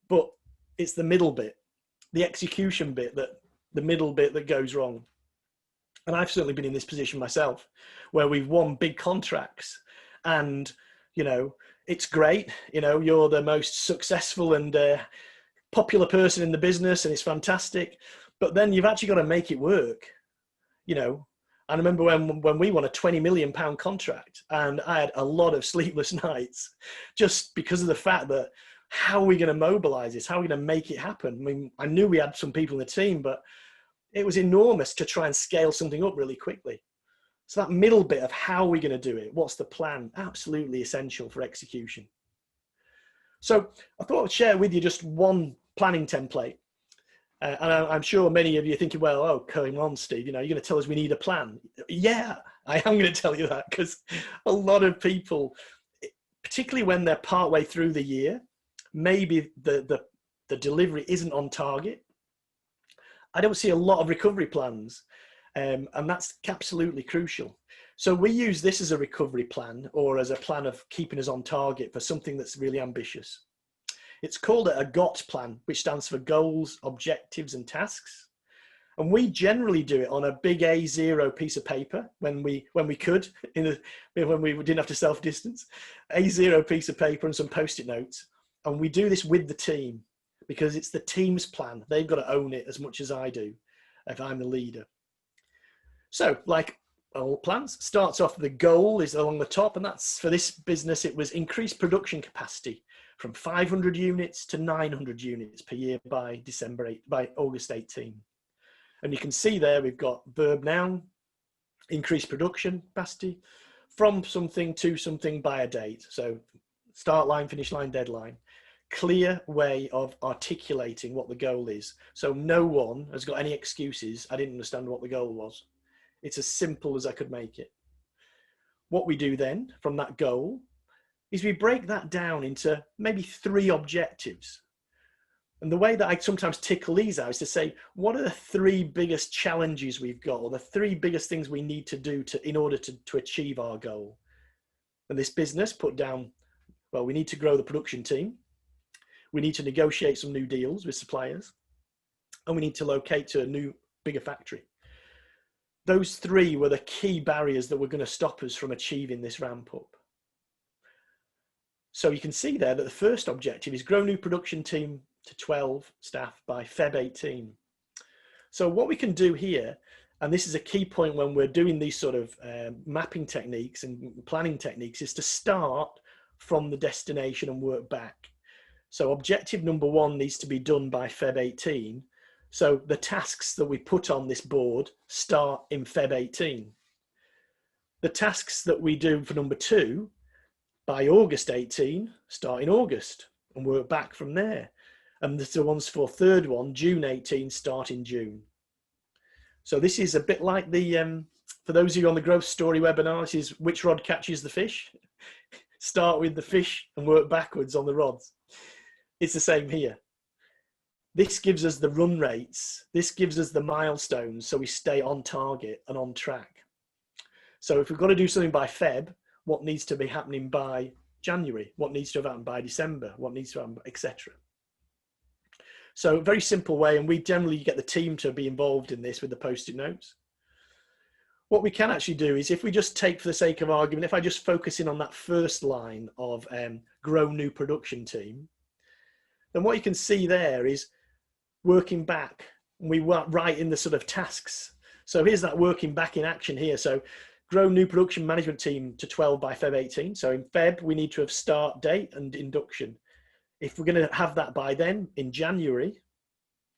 Speaker 1: But it's the middle bit, the execution bit, the middle bit that goes wrong. And I've certainly been in this position myself, where we've won big contracts and, it's great. You're the most successful and popular person in the business and it's fantastic, but then you've actually got to make it work. I remember when we won a £20 million contract, and I had a lot of sleepless nights just because of the fact that how are we going to mobilize this? How are we going to make it happen? I mean, I knew we had some people in the team, but it was enormous to try and scale something up really quickly. So that middle bit of how are we going to do it? What's the plan? Absolutely essential for execution. So I thought I'd share with you just one planning template. And I'm sure many of you are thinking, well, oh, come on, Steve, you're going to tell us we need a plan. Yeah, I am going to tell you that, because a lot of people, particularly when they're partway through the year, maybe the delivery isn't on target. I don't see a lot of recovery plans, and that's absolutely crucial. So we use this as a recovery plan, or as a plan of keeping us on target for something that's really ambitious. It's called a GOT plan, which stands for goals, objectives, and tasks. And we generally do it on a big A0 piece of paper when we could, when we didn't have to self-distance, A0 piece of paper and some Post-it notes. And we do this with the team, because it's the team's plan. They've got to own it as much as I do if I'm the leader. So like all plans, starts off, the goal is along the top, and that's, for this business, it was increase production capacity from 500 units to 900 units per year by August 18. And you can see there we've got verb noun, increase production capacity, from something to something by a date. So start line, finish line, deadline. Clear way of articulating what the goal is. So no one has got any excuses. I didn't understand what the goal was. It's as simple as I could make it. What we do then from that goal is we break that down into maybe 3 objectives. And the way that I sometimes tickle these out is to say, what are the 3 biggest challenges we've got, or the 3 biggest things we need to do in order to achieve our goal? And this business put down, well, we need to grow the production team. We need to negotiate some new deals with suppliers, and we need to locate to a new, bigger factory. Those 3 were the key barriers that were going to stop us from achieving this ramp up. So you can see there that the first objective is grow new production team to 12 staff by Feb 18. So what we can do here, and this is a key point when we're doing these sort of mapping techniques and planning techniques, is to start from the destination and work back. So objective number 1 needs to be done by Feb 18. So the tasks that we put on this board start in Feb 18. The tasks that we do for number 2 by August 18 start in August and work back from there. And the ones for third one, June 18, start in June. So this is a bit like the, for those of you on the growth story webinar, this is which rod catches the fish. Start with the fish and work backwards on the rods. It's the same here. This gives us the run rates. This gives us the milestones, so we stay on target and on track. So if we've got to do something by Feb, what needs to be happening by January? What needs to have happened by December? What needs to happen, etc. So a very simple way, and we generally get the team to be involved in this with the Post-it notes. What we can actually do is, if we just take, for the sake of argument, if I just focus in on that first line of grow new production team, then what you can see there is working back. We write in the sort of tasks. So here's that working back in action here. So grow new production management team to 12 by Feb 18. So in Feb, we need to have start date and induction. If we're going to have that by then, in January,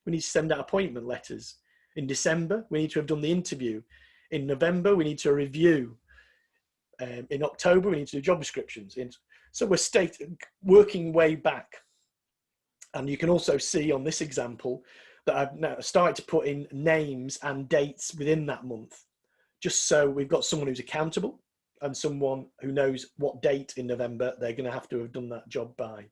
Speaker 1: we need to send out appointment letters. In December, we need to have done the interview. In November, we need to review. in October, we need to do job descriptions. So we're working way back. And you can also see on this example that I've now started to put in names and dates within that month, just so we've got someone who's accountable and someone who knows what date in November they're going to have done that job by.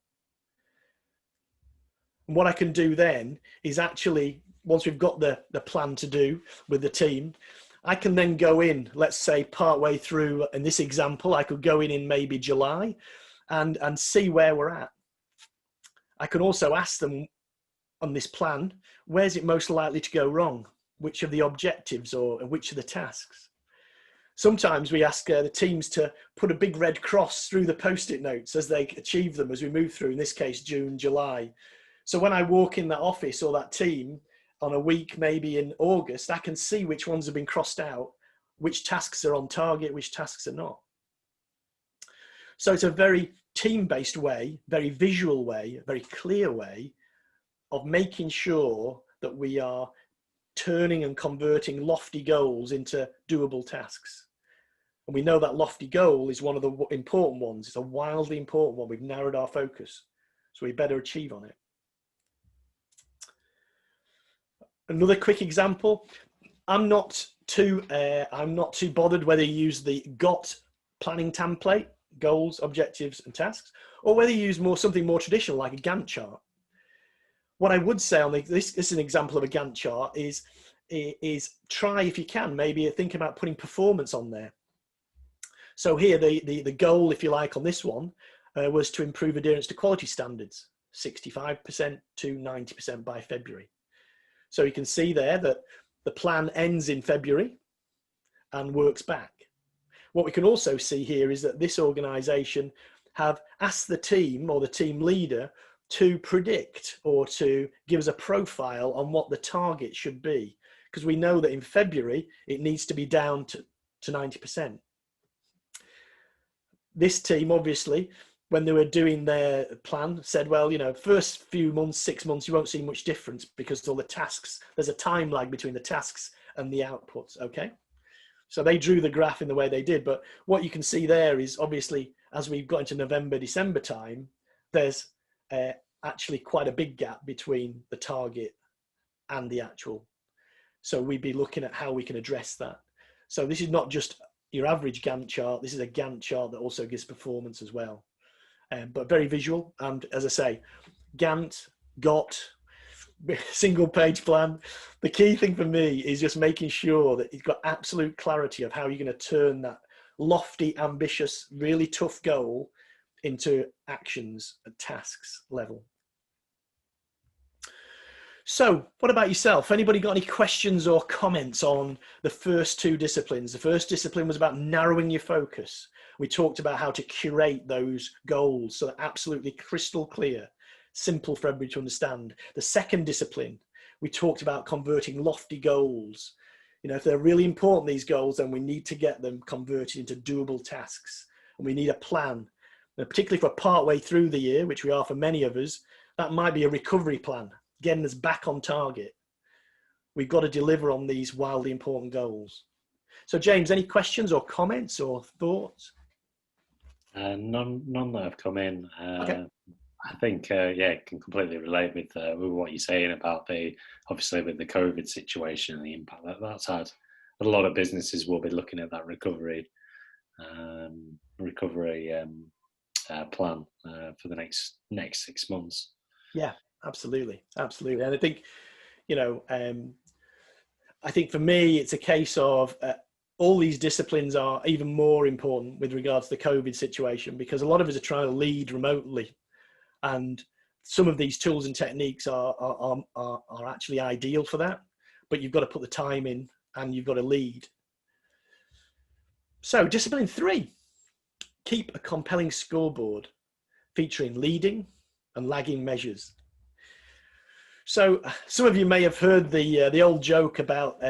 Speaker 1: And what I can do then is actually, once we've got the plan to do with the team, I can then go in, let's say partway through, in this example, I could go in maybe July and see where we're at. I can also ask them on this plan, where's it most likely to go wrong? Which of the objectives or which of the tasks? Sometimes we ask the teams to put a big red cross through the post-it notes as they achieve them as we move through, in this case, June, July. So when I walk in that office or that team on a week, maybe in August, I can see which ones have been crossed out, which tasks are on target, which tasks are not. So it's a very team-based way, very visual way, very clear way of making sure that we are turning and converting lofty goals into doable tasks. And we know that lofty goal is one of the important ones. It's a wildly important one. We've narrowed our focus, so we better achieve on it. Another quick example. I'm not too bothered whether you use the GOT planning template, goals, objectives, and tasks, or whether you use something more traditional like a Gantt chart. What I would say on this is an example of a Gantt chart is try, if you can, maybe think about putting performance on there. So here, the goal, if you like, on this one was to improve adherence to quality standards, 65% to 90% by February. So you can see there that the plan ends in February and works back. What we can also see here is that this organization have asked the team or the team leader to predict or to give us a profile on what the target should be, because we know that in February it needs to be down to 90%. This team, obviously, when they were doing their plan, said, well, first few months, 6 months, you won't see much difference because all the tasks, there's a time lag between the tasks and the outputs, okay? So they drew the graph in the way they did, but what you can see there is obviously as we've got into November, December time, there's actually quite a big gap between the target and the actual. So we'd be looking at how we can address that. So this is not just your average Gantt chart, this is a Gantt chart that also gives performance as well. But very visual, and as I say, Gantt, GOT, single page plan. The key thing for me is just making sure that you've got absolute clarity of how you're going to turn that lofty, ambitious, really tough goal into actions at tasks level. So what about yourself? Anybody got any questions or comments on the first two disciplines? The first discipline was about narrowing your focus. We talked about how to curate those goals so they're absolutely crystal clear, simple for everybody to understand. The second discipline, we talked about converting lofty goals. If they're really important, these goals, then we need to get them converted into doable tasks. And we need a plan. And particularly for part way through the year, which we are for many of us, that might be a recovery plan, getting us back on target. We've got to deliver on these wildly important goals. So James, any questions or comments or thoughts?
Speaker 2: None that have come in.
Speaker 1: Okay.
Speaker 2: I think, can completely relate with what you're saying about obviously with the COVID situation and the impact that's had. A lot of businesses will be looking at that recovery plan for the next 6 months.
Speaker 1: Yeah, absolutely. And I think, I think for me, it's a case of all these disciplines are even more important with regards to the COVID situation, because a lot of us are trying to lead remotely. And some of these tools and techniques are actually ideal for that, but you've got to put the time in and you've got to lead. So discipline 3, keep a compelling scoreboard featuring leading and lagging measures. So some of you may have heard the old joke about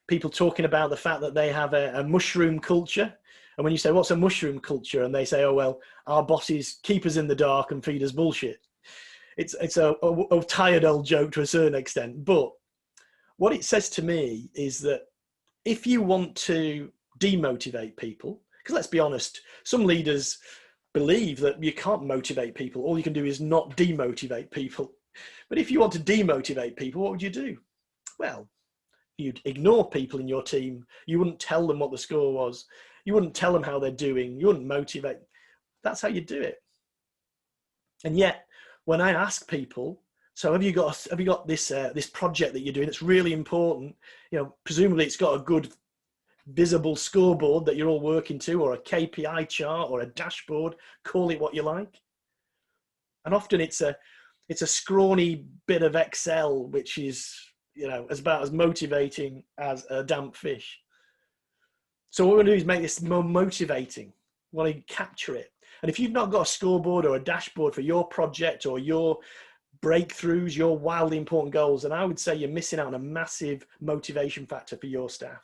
Speaker 1: people talking about the fact that they have a mushroom culture. And when you say, what's a mushroom culture? And they say, oh, well, our bosses keep us in the dark and feed us bullshit. It's a tired old joke to a certain extent. But what it says to me is that if you want to demotivate people, Because let's be honest, some leaders believe that you can't motivate people. All you can do is not demotivate people. But if you want to demotivate people, what would you do? Well, you'd ignore people in your team. You wouldn't tell them what the score was. You wouldn't tell them how they're doing. You wouldn't motivate. That's how you do it. And yet, when I ask people, so have you got this this project that you're doing that's really important? You know, presumably it's got a good visible scoreboard that you're all working to, or a KPI chart, or a dashboard. Call it what you like. And often it's a scrawny bit of Excel, which is, you know, about as motivating as a damp fish. So what we're going to do is make this more motivating. We want to capture it. And if you've not got a scoreboard or a dashboard for your project or your breakthroughs, your wildly important goals, then I would say you're missing out on a massive motivation factor for your staff.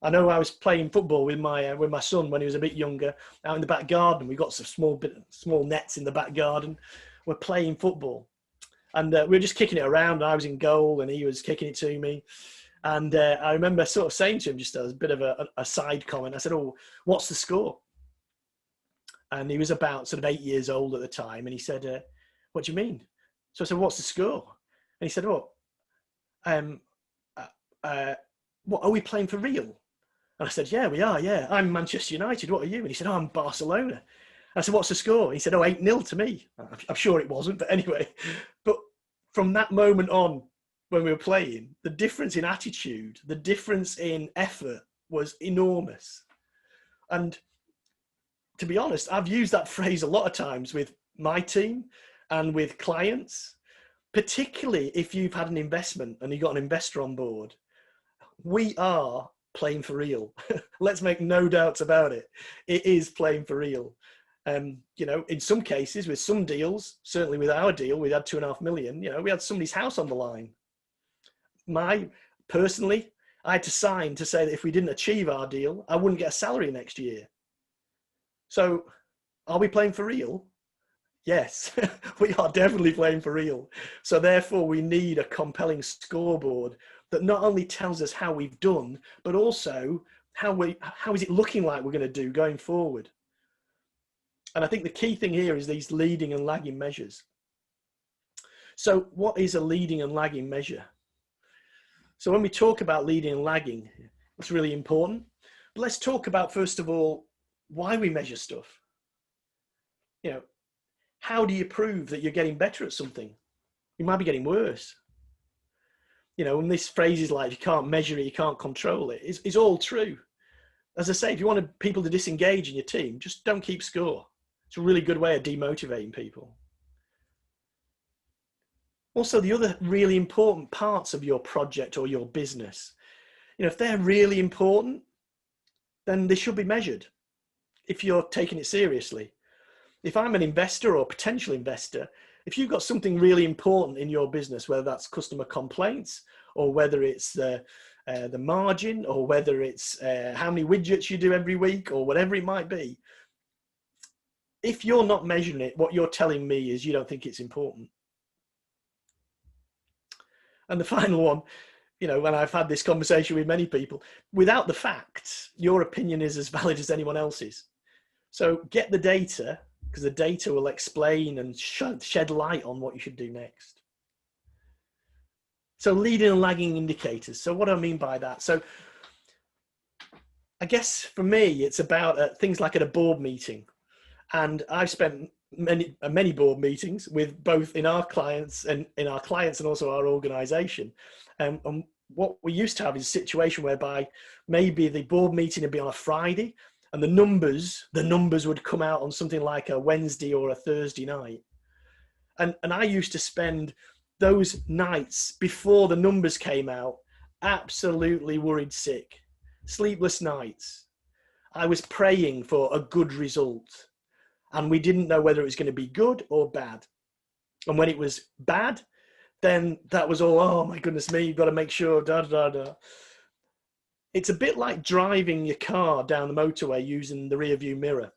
Speaker 1: I know I was playing football with my son when he was a bit younger, out in the back garden. We got some small nets in the back garden. We're playing football, and we were just kicking it around. I was in goal, and he was kicking it to me. And I remember sort of saying to him, just as a bit of a side comment, I said, "Oh, what's the score?" And he was about sort of 8 years old at the time, and he said, "What do you mean?" So I said, "What's the score?" And he said, "Oh, what are we playing for real?" And I said, "Yeah, we are. Yeah, I'm Manchester United. What are you?" And he said, "Oh, I'm Barcelona." And I said, "What's the score?" And he said, "Oh, 8-0 to me." I'm sure it wasn't, but anyway. But from that moment on, when we were playing, the difference in attitude, the difference in effort was enormous. And to be honest, I've used that phrase a lot of times with my team and with clients, particularly if you've had an investment and you've got an investor on board. We are playing for real. Let's make no doubts about it. It is playing for real. You know, in some cases, with some deals, certainly with our deal, we had 2.5 million, you know, we had somebody's house on the line. Personally, I had to sign to say that if we didn't achieve our deal, I wouldn't get a salary next year. So are we playing for real? Yes, we are definitely playing for real. So therefore we need a compelling scoreboard that not only tells us how we've done, but also how is it looking like we're going to do going forward. And I think the key thing here is these leading and lagging measures. So what is a leading and lagging measure? So when we talk about leading and lagging, it's really important. But let's talk about, first of all, why we measure stuff. You know, how do you prove that you're getting better at something? You might be getting worse. You know, and this phrase is like, you can't measure it, you can't control it. It's all true. As I say, if you want people to disengage in your team, just don't keep score. It's a really good way of demotivating people. Also, the other really important parts of your project or your business, you know, if they're really important, then they should be measured if you're taking it seriously. If I'm an investor or potential investor, if you've got something really important in your business, whether that's customer complaints or whether it's the margin or whether it's how many widgets you do every week or whatever it might be, if you're not measuring it, what you're telling me is you don't think it's important. And the final one, you know, when I've had this conversation with many people, without the facts, your opinion is as valid as anyone else's. So get the data, because the data will explain and shed light on what you should do next. So leading and lagging indicators. So what do I mean by that? So I guess for me, it's about things like at a board meeting. And I've spent many board meetings with both in our clients and also our organization. And what we used to have is a situation whereby maybe the board meeting would be on a Friday and the numbers would come out on something like a Wednesday or a Thursday night. And I used to spend those nights before the numbers came out absolutely worried sick, sleepless nights. I was praying for a good result. And we didn't know whether it was going to be good or bad. And when it was bad, then that was all, oh my goodness me, you've got to make sure, da, da, da. It's a bit like driving your car down the motorway using the rear view mirror.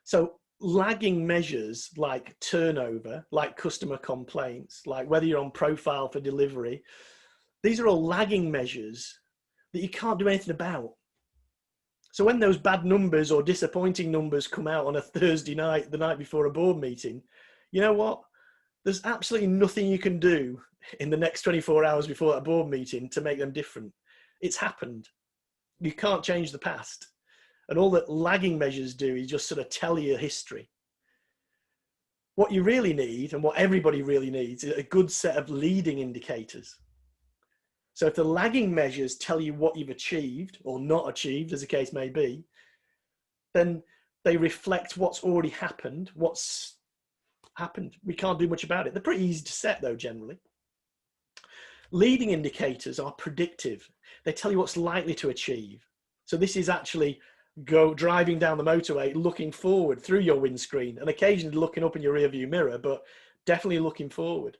Speaker 1: So lagging measures like turnover, like customer complaints, like whether you're on profile for delivery, these are all lagging measures that you can't do anything about. So when those bad numbers or disappointing numbers come out on a Thursday night, the night before a board meeting, you know what? There's absolutely nothing you can do in the next 24 hours before that board meeting to make them different. It's happened. You can't change the past. And all that lagging measures do is just sort of tell you history. What you really need, and what everybody really needs, is a good set of leading indicators. So if the lagging measures tell you what you've achieved or not achieved, as the case may be, then they reflect what's already happened, what's happened. We can't do much about it. They're pretty easy to set though, generally. Leading indicators are predictive. They tell you what's likely to achieve. So this is actually driving down the motorway, looking forward through your windscreen and occasionally looking up in your rearview mirror, but definitely looking forward.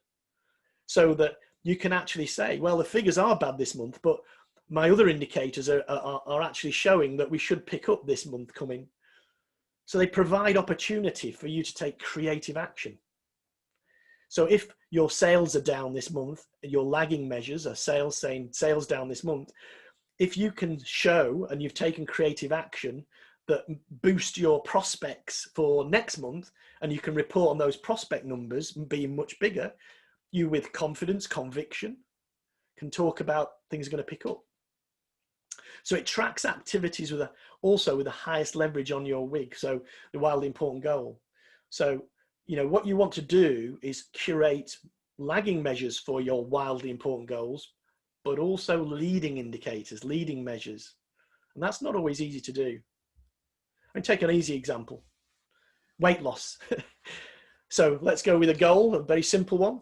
Speaker 1: So that you can actually say, well, the figures are bad this month, but my other indicators are actually showing that we should pick up this month coming. So they provide opportunity for you to take creative action. So if your sales are down this month, your lagging measures are sales saying sales down this month, if you can show and you've taken creative action that boost your prospects for next month, and you can report on those prospect numbers being much bigger, you with confidence, conviction, can talk about things are going to pick up. So it tracks activities also with the highest leverage on your WIG, so the wildly important goal. So, you know, what you want to do is curate lagging measures for your wildly important goals, but also leading indicators, leading measures. And that's not always easy to do. I'll take an easy example, weight loss. So let's go with a goal, a very simple one.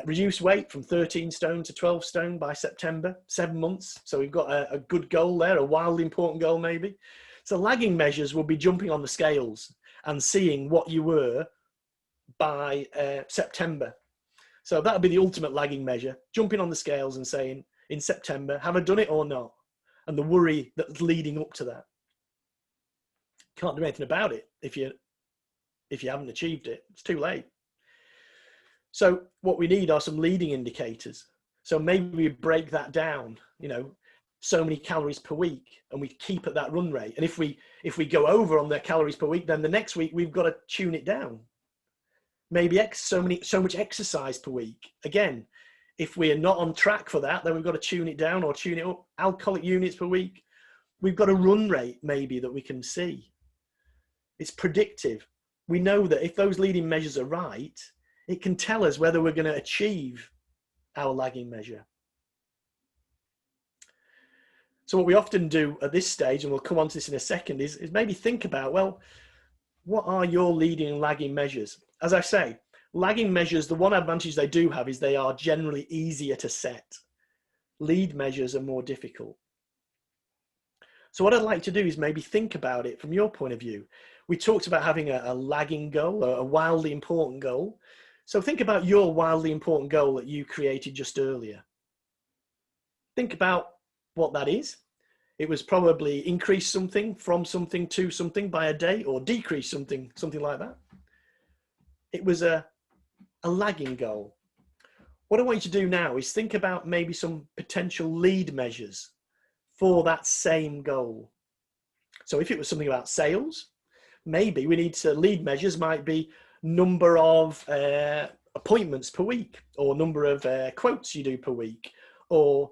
Speaker 1: Reduce weight from 13 stone to 12 stone by September, 7 months. So we've got a good goal there, a wildly important goal maybe. So lagging measures will be jumping on the scales and seeing what you were by September. So that would be the ultimate lagging measure, jumping on the scales and saying, in September, have I done it or not? And the worry that's leading up to that. Can't do anything about it if you haven't achieved it. It's too late. So what we need are some leading indicators. So maybe we break that down, you know, so many calories per week, and we keep at that run rate. And if we go over on the calories per week, then the next week we've got to tune it down. Maybe so much exercise per week. Again, if we're not on track for that, then we've got to tune it down or tune it up. Alcoholic units per week. We've got a run rate maybe that we can see. It's predictive. We know that if those leading measures are right, it can tell us whether we're going to achieve our lagging measure. So what we often do at this stage, and we'll come on to this in a second, is maybe think about, well, what are your leading and lagging measures? As I say, lagging measures, the one advantage they do have is they are generally easier to set. Lead measures are more difficult. So what I'd like to do is maybe think about it from your point of view. We talked about having a lagging goal, a wildly important goal. So think about your wildly important goal that you created just earlier. Think about what that is. It was probably increase something from something to something by a day, or decrease something like that. It was a lagging goal. What I want you to do now is think about maybe some potential lead measures for that same goal. So if it was something about sales, maybe we need to, lead measures might be number of appointments per week, or number of quotes you do per week, or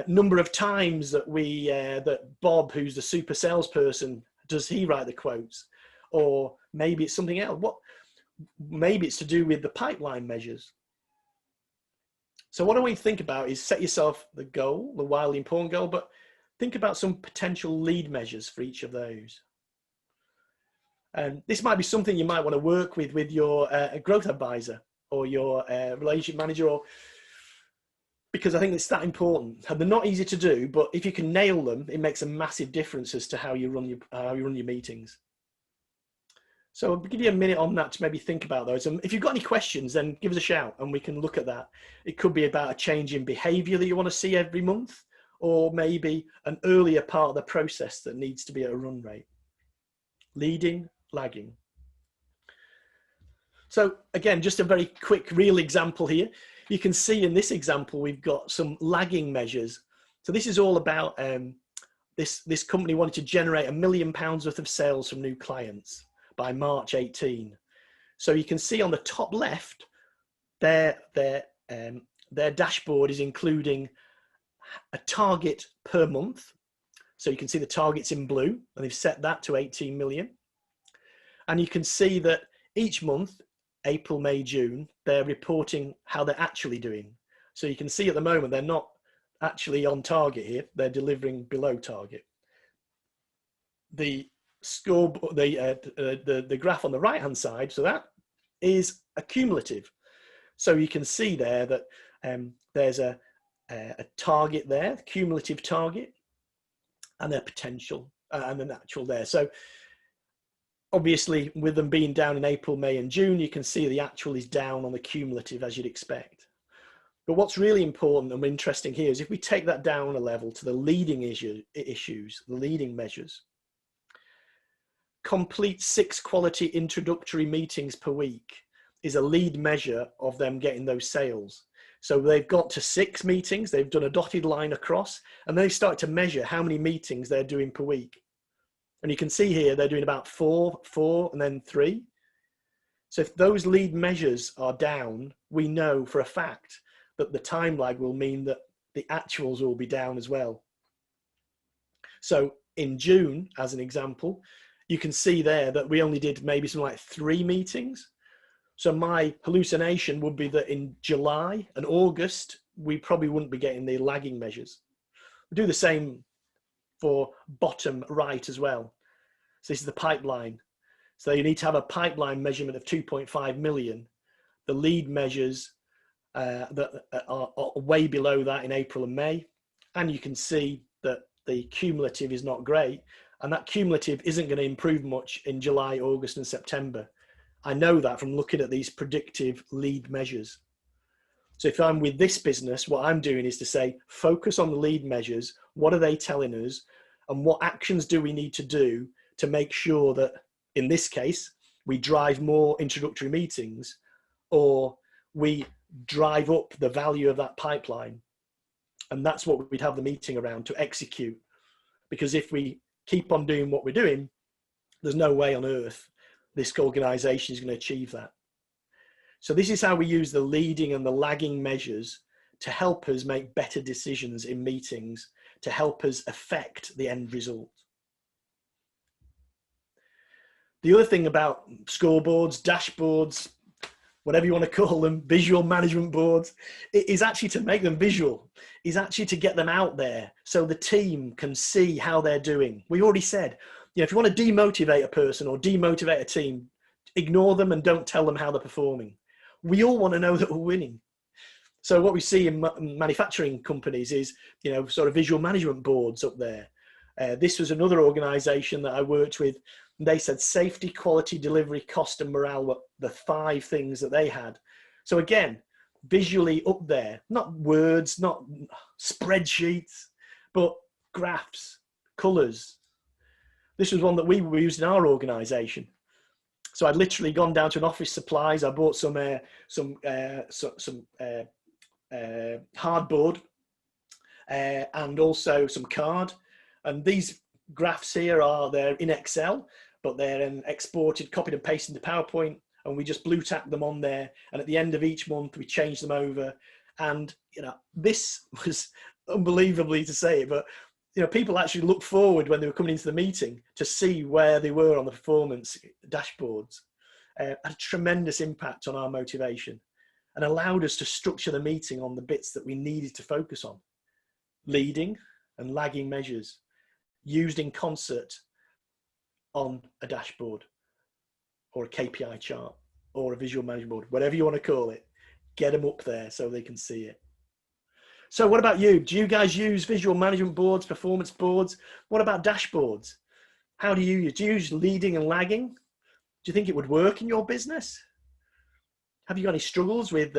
Speaker 1: number of times that that Bob, who's the super salesperson, does he write the quotes? Or maybe it's something else. Maybe it's to do with the pipeline measures. So what I want you to think about is set yourself the goal, the wildly important goal, but think about some potential lead measures for each of those. And this might be something you might want to work with your growth advisor or your relationship manager, because I think it's that important. And they're not easy to do, but if you can nail them, it makes a massive difference as to how you run your meetings. So I'll give you a minute on that to maybe think about those. And if you've got any questions, then give us a shout and we can look at that. It could be about a change in behavior that you want to see every month, or maybe an earlier part of the process that needs to be at a run rate. Leading, lagging. So again, just a very quick real example here. You can see in this example, we've got some lagging measures. So this is all about this company wanted to generate £1 million worth of sales from new clients by March 18. So you can see on the top left, their dashboard is including a target per month. So you can see the targets in blue, and they've set that to 18 million. And you can see that each month, April, May, June, they're reporting how they're actually doing. So you can see at the moment, they're not actually on target here. They're delivering below target. The scoreboard, the graph on the right-hand side, so that is a cumulative. So you can see there that there's a target there, cumulative target, and their potential and the natural there. So obviously, with them being down in April, May, and June, you can see the actual is down on the cumulative, as you'd expect. But what's really important and interesting here is if we take that down a level to the leading issues, the leading measures, complete 6 quality introductory meetings per week is a lead measure of them getting those sales. So they've got to 6 meetings, they've done a dotted line across, and they start to measure how many meetings they're doing per week. And you can see here, they're doing about 4, and then 3. So if those lead measures are down, we know for a fact that the time lag will mean that the actuals will be down as well. So in June, as an example, you can see there that we only did maybe something like 3 meetings. So my hallucination would be that in July and August, we probably wouldn't be getting the lagging measures. We do the same for bottom right as well. So this is the pipeline. So you need to have a pipeline measurement of 2.5 million. The lead measures that are way below that in April and May. And you can see that the cumulative is not great. And that cumulative isn't going to improve much in July, August, and September. I know that from looking at these predictive lead measures. So if I'm with this business, what I'm doing is to say, focus on the lead measures. What are they telling us? And what actions do we need to do to make sure that, in this case, we drive more introductory meetings, or we drive up the value of that pipeline? And that's what we'd have the meeting around, to execute. Because if we keep on doing what we're doing, there's no way on earth this organization is going to achieve that. So this is how we use the leading and the lagging measures to help us make better decisions in meetings, to help us affect the end result. The other thing about scoreboards, dashboards, whatever you want to call them, visual management boards, is actually to make them visual, is actually to get them out there so the team can see how they're doing. We already said, if you want to demotivate a person or demotivate a team, ignore them and don't tell them how they're performing. We all want to know that we're winning. So what we see in manufacturing companies is, sort of visual management boards up there. This was another organization that I worked with. They said safety, quality, delivery, cost, and morale were the 5 things that they had. So again, visually up there, not words, not spreadsheets, but graphs, colors. This was one that we used in our organization. So I'd literally gone down to an office supplies. I bought some hardboard and also some card. And these graphs here they're in Excel, but they're exported, copied and pasted into PowerPoint. And we just blue tack them on there. And at the end of each month, we change them over. And, this was unbelievably to say it, but people actually looked forward when they were coming into the meeting to see where they were on the performance dashboards. Had a tremendous impact on our motivation and allowed us to structure the meeting on the bits that we needed to focus on. Leading and lagging measures used in concert on a dashboard or a KPI chart or a visual management board, whatever you want to call it. Get them up there so they can see it. So what about you? Do you guys use visual management boards, performance boards? What about dashboards? How do you use leading and lagging? Do you think it would work in your business? Have you got any struggles with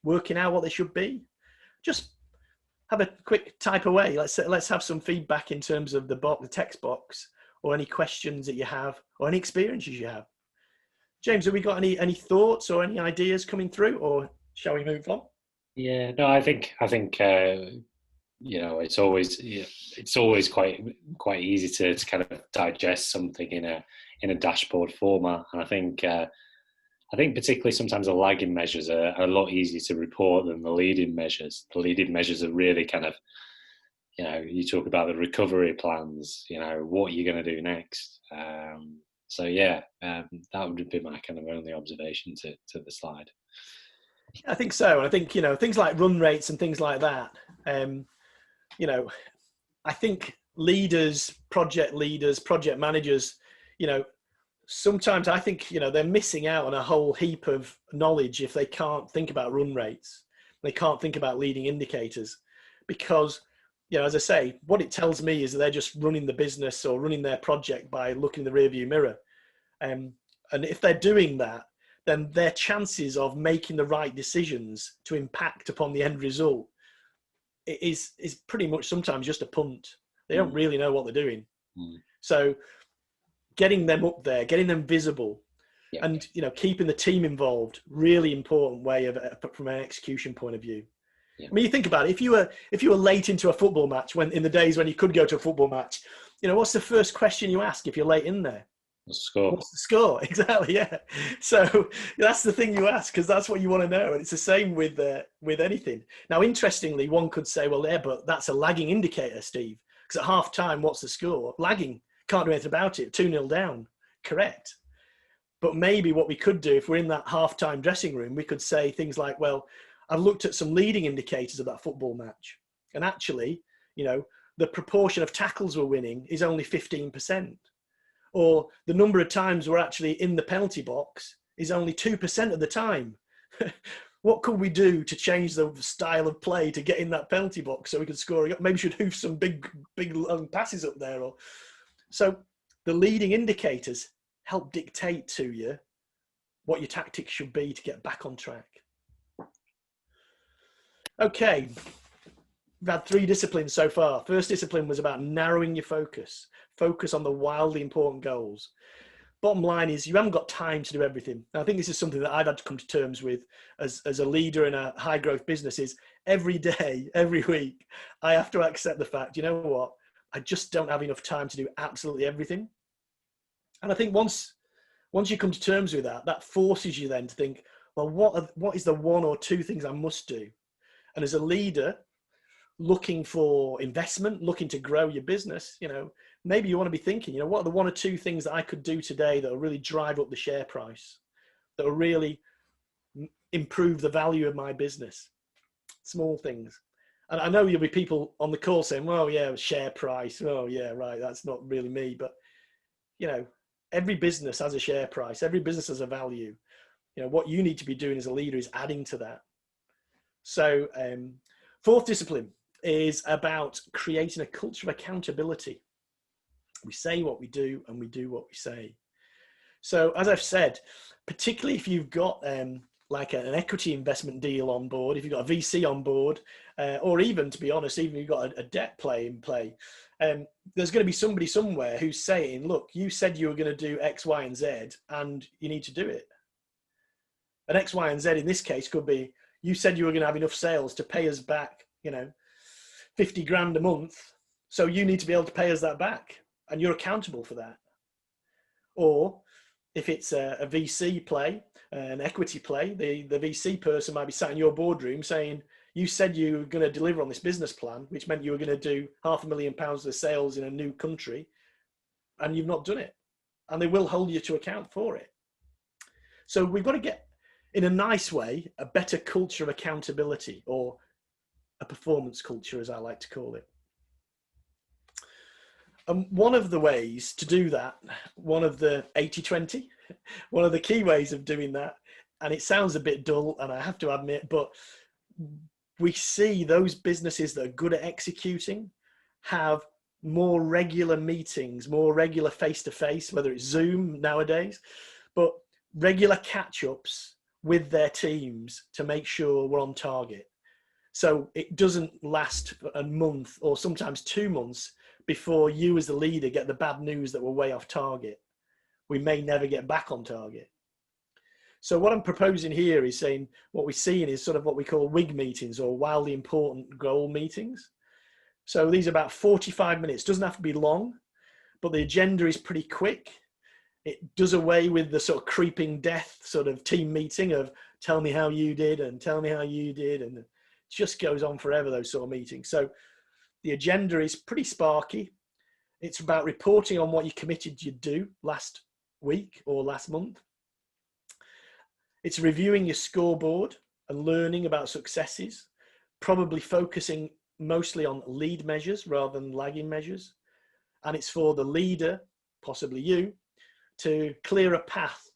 Speaker 1: working out what they should be? Just have a quick type away. Let's have some feedback in terms of the text box, or any questions that you have, or any experiences you have. James, have we got any thoughts or any ideas coming through, or shall we move on?
Speaker 2: Yeah, no, I think it's always it's always quite easy to kind of digest something in a dashboard format, and I think particularly sometimes the lagging measures are a lot easier to report than the leading measures. The leading measures are really kind of, you talk about the recovery plans, what you're going to do next. So yeah, that would be my kind of only observation to the slide.
Speaker 1: I think so. And I think, things like run rates and things like that, I think leaders, project managers, sometimes I think, they're missing out on a whole heap of knowledge if they can't think about run rates. They can't think about leading indicators, because, as I say, what it tells me is that they're just running the business or running their project by looking in the rearview mirror. And if they're doing that, then their chances of making the right decisions to impact upon the end result is pretty much sometimes just a punt. They don't really know what they're doing. So getting them up there, getting them visible, and keeping the team involved, really important way from an execution point of view. I mean, you think about it. If you were late into a football match, when in the days when you could go to a football match, what's the first question you ask if you're late in there? What's the score? Exactly. Yeah. So that's the thing you ask, because that's what you want to know. And it's the same with anything. Now, interestingly, one could say, well, yeah, but that's a lagging indicator, Steve, because at half time, what's the score? Lagging. Can't do anything about it. 2-0 down. Correct. But maybe what we could do, if we're in that half-time dressing room, we could say things like, well, I've looked at some leading indicators of that football match. And actually, the proportion of tackles we're winning is only 15%. Or the number of times we're actually in the penalty box is only 2% of the time. What could we do to change the style of play to get in that penalty box so we could score? Maybe we should hoof some big passes up there. So the leading indicators help dictate to you what your tactics should be to get back on track. Okay, we've had 3 disciplines so far. First discipline was about narrowing your focus on the wildly important goals. Bottom line is you haven't got time to do everything. And I think this is something that I've had to come to terms with as a leader in a high growth business, is every day, every week, I have to accept the fact, you know what, I just don't have enough time to do absolutely everything. And I think once you come to terms with that, that forces you then to think, well, what is the 1 or 2 things I must do? And as a leader looking for investment, looking to grow your business, maybe you want to be thinking, what are the 1 or 2 things that I could do today that will really drive up the share price, that will really improve the value of my business? Small things. And I know there'll be people on the call saying, well, yeah, share price. Oh, yeah, right. That's not really me. But, every business has a share price. Every business has a value. What you need to be doing as a leader is adding to that. So 4th discipline is about creating a culture of accountability. We say what we do and we do what we say. So as I've said, particularly if you've got like an equity investment deal on board, if you've got a VC on board, or even, to be honest, even if you've got a debt play in play, there's going to be somebody somewhere who's saying, look, you said you were going to do X, Y, and Z, and you need to do it. And X, Y, and Z in this case could be, you said you were going to have enough sales to pay us back, 50 grand a month. So you need to be able to pay us that back, and you're accountable for that. Or if it's a VC play, an equity play, the VC person might be sat in your boardroom saying, you said you were going to deliver on this business plan, which meant you were going to do £500,000 of sales in a new country, and you've not done it. And they will hold you to account for it. So we've got to get, in a nice way, a better culture of accountability, or a performance culture, as I like to call it. And one of the ways to do that, one of the 80-20, one of the key ways of doing that, and it sounds a bit dull, and I have to admit, but we see those businesses that are good at executing have more regular meetings, more regular face-to-face, whether it's Zoom nowadays, but regular catch-ups with their teams to make sure we're on target. So it doesn't last a month or sometimes 2 months before you as the leader get the bad news that we're way off target. We may never get back on target. So what I'm proposing here is saying what we're seeing is sort of what we call WIG meetings, or wildly important goal meetings. So these are about 45 minutes. Doesn't have to be long, but the agenda is pretty quick. It does away with the sort of creeping death sort of team meeting of tell me how you did and tell me how you did. And it just goes on forever, those sort of meetings. So the agenda is pretty sparky. It's about reporting on what you committed you'd do last week or last month. It's reviewing your scoreboard and learning about successes, probably focusing mostly on lead measures rather than lagging measures. And it's for the leader, possibly you, to clear a path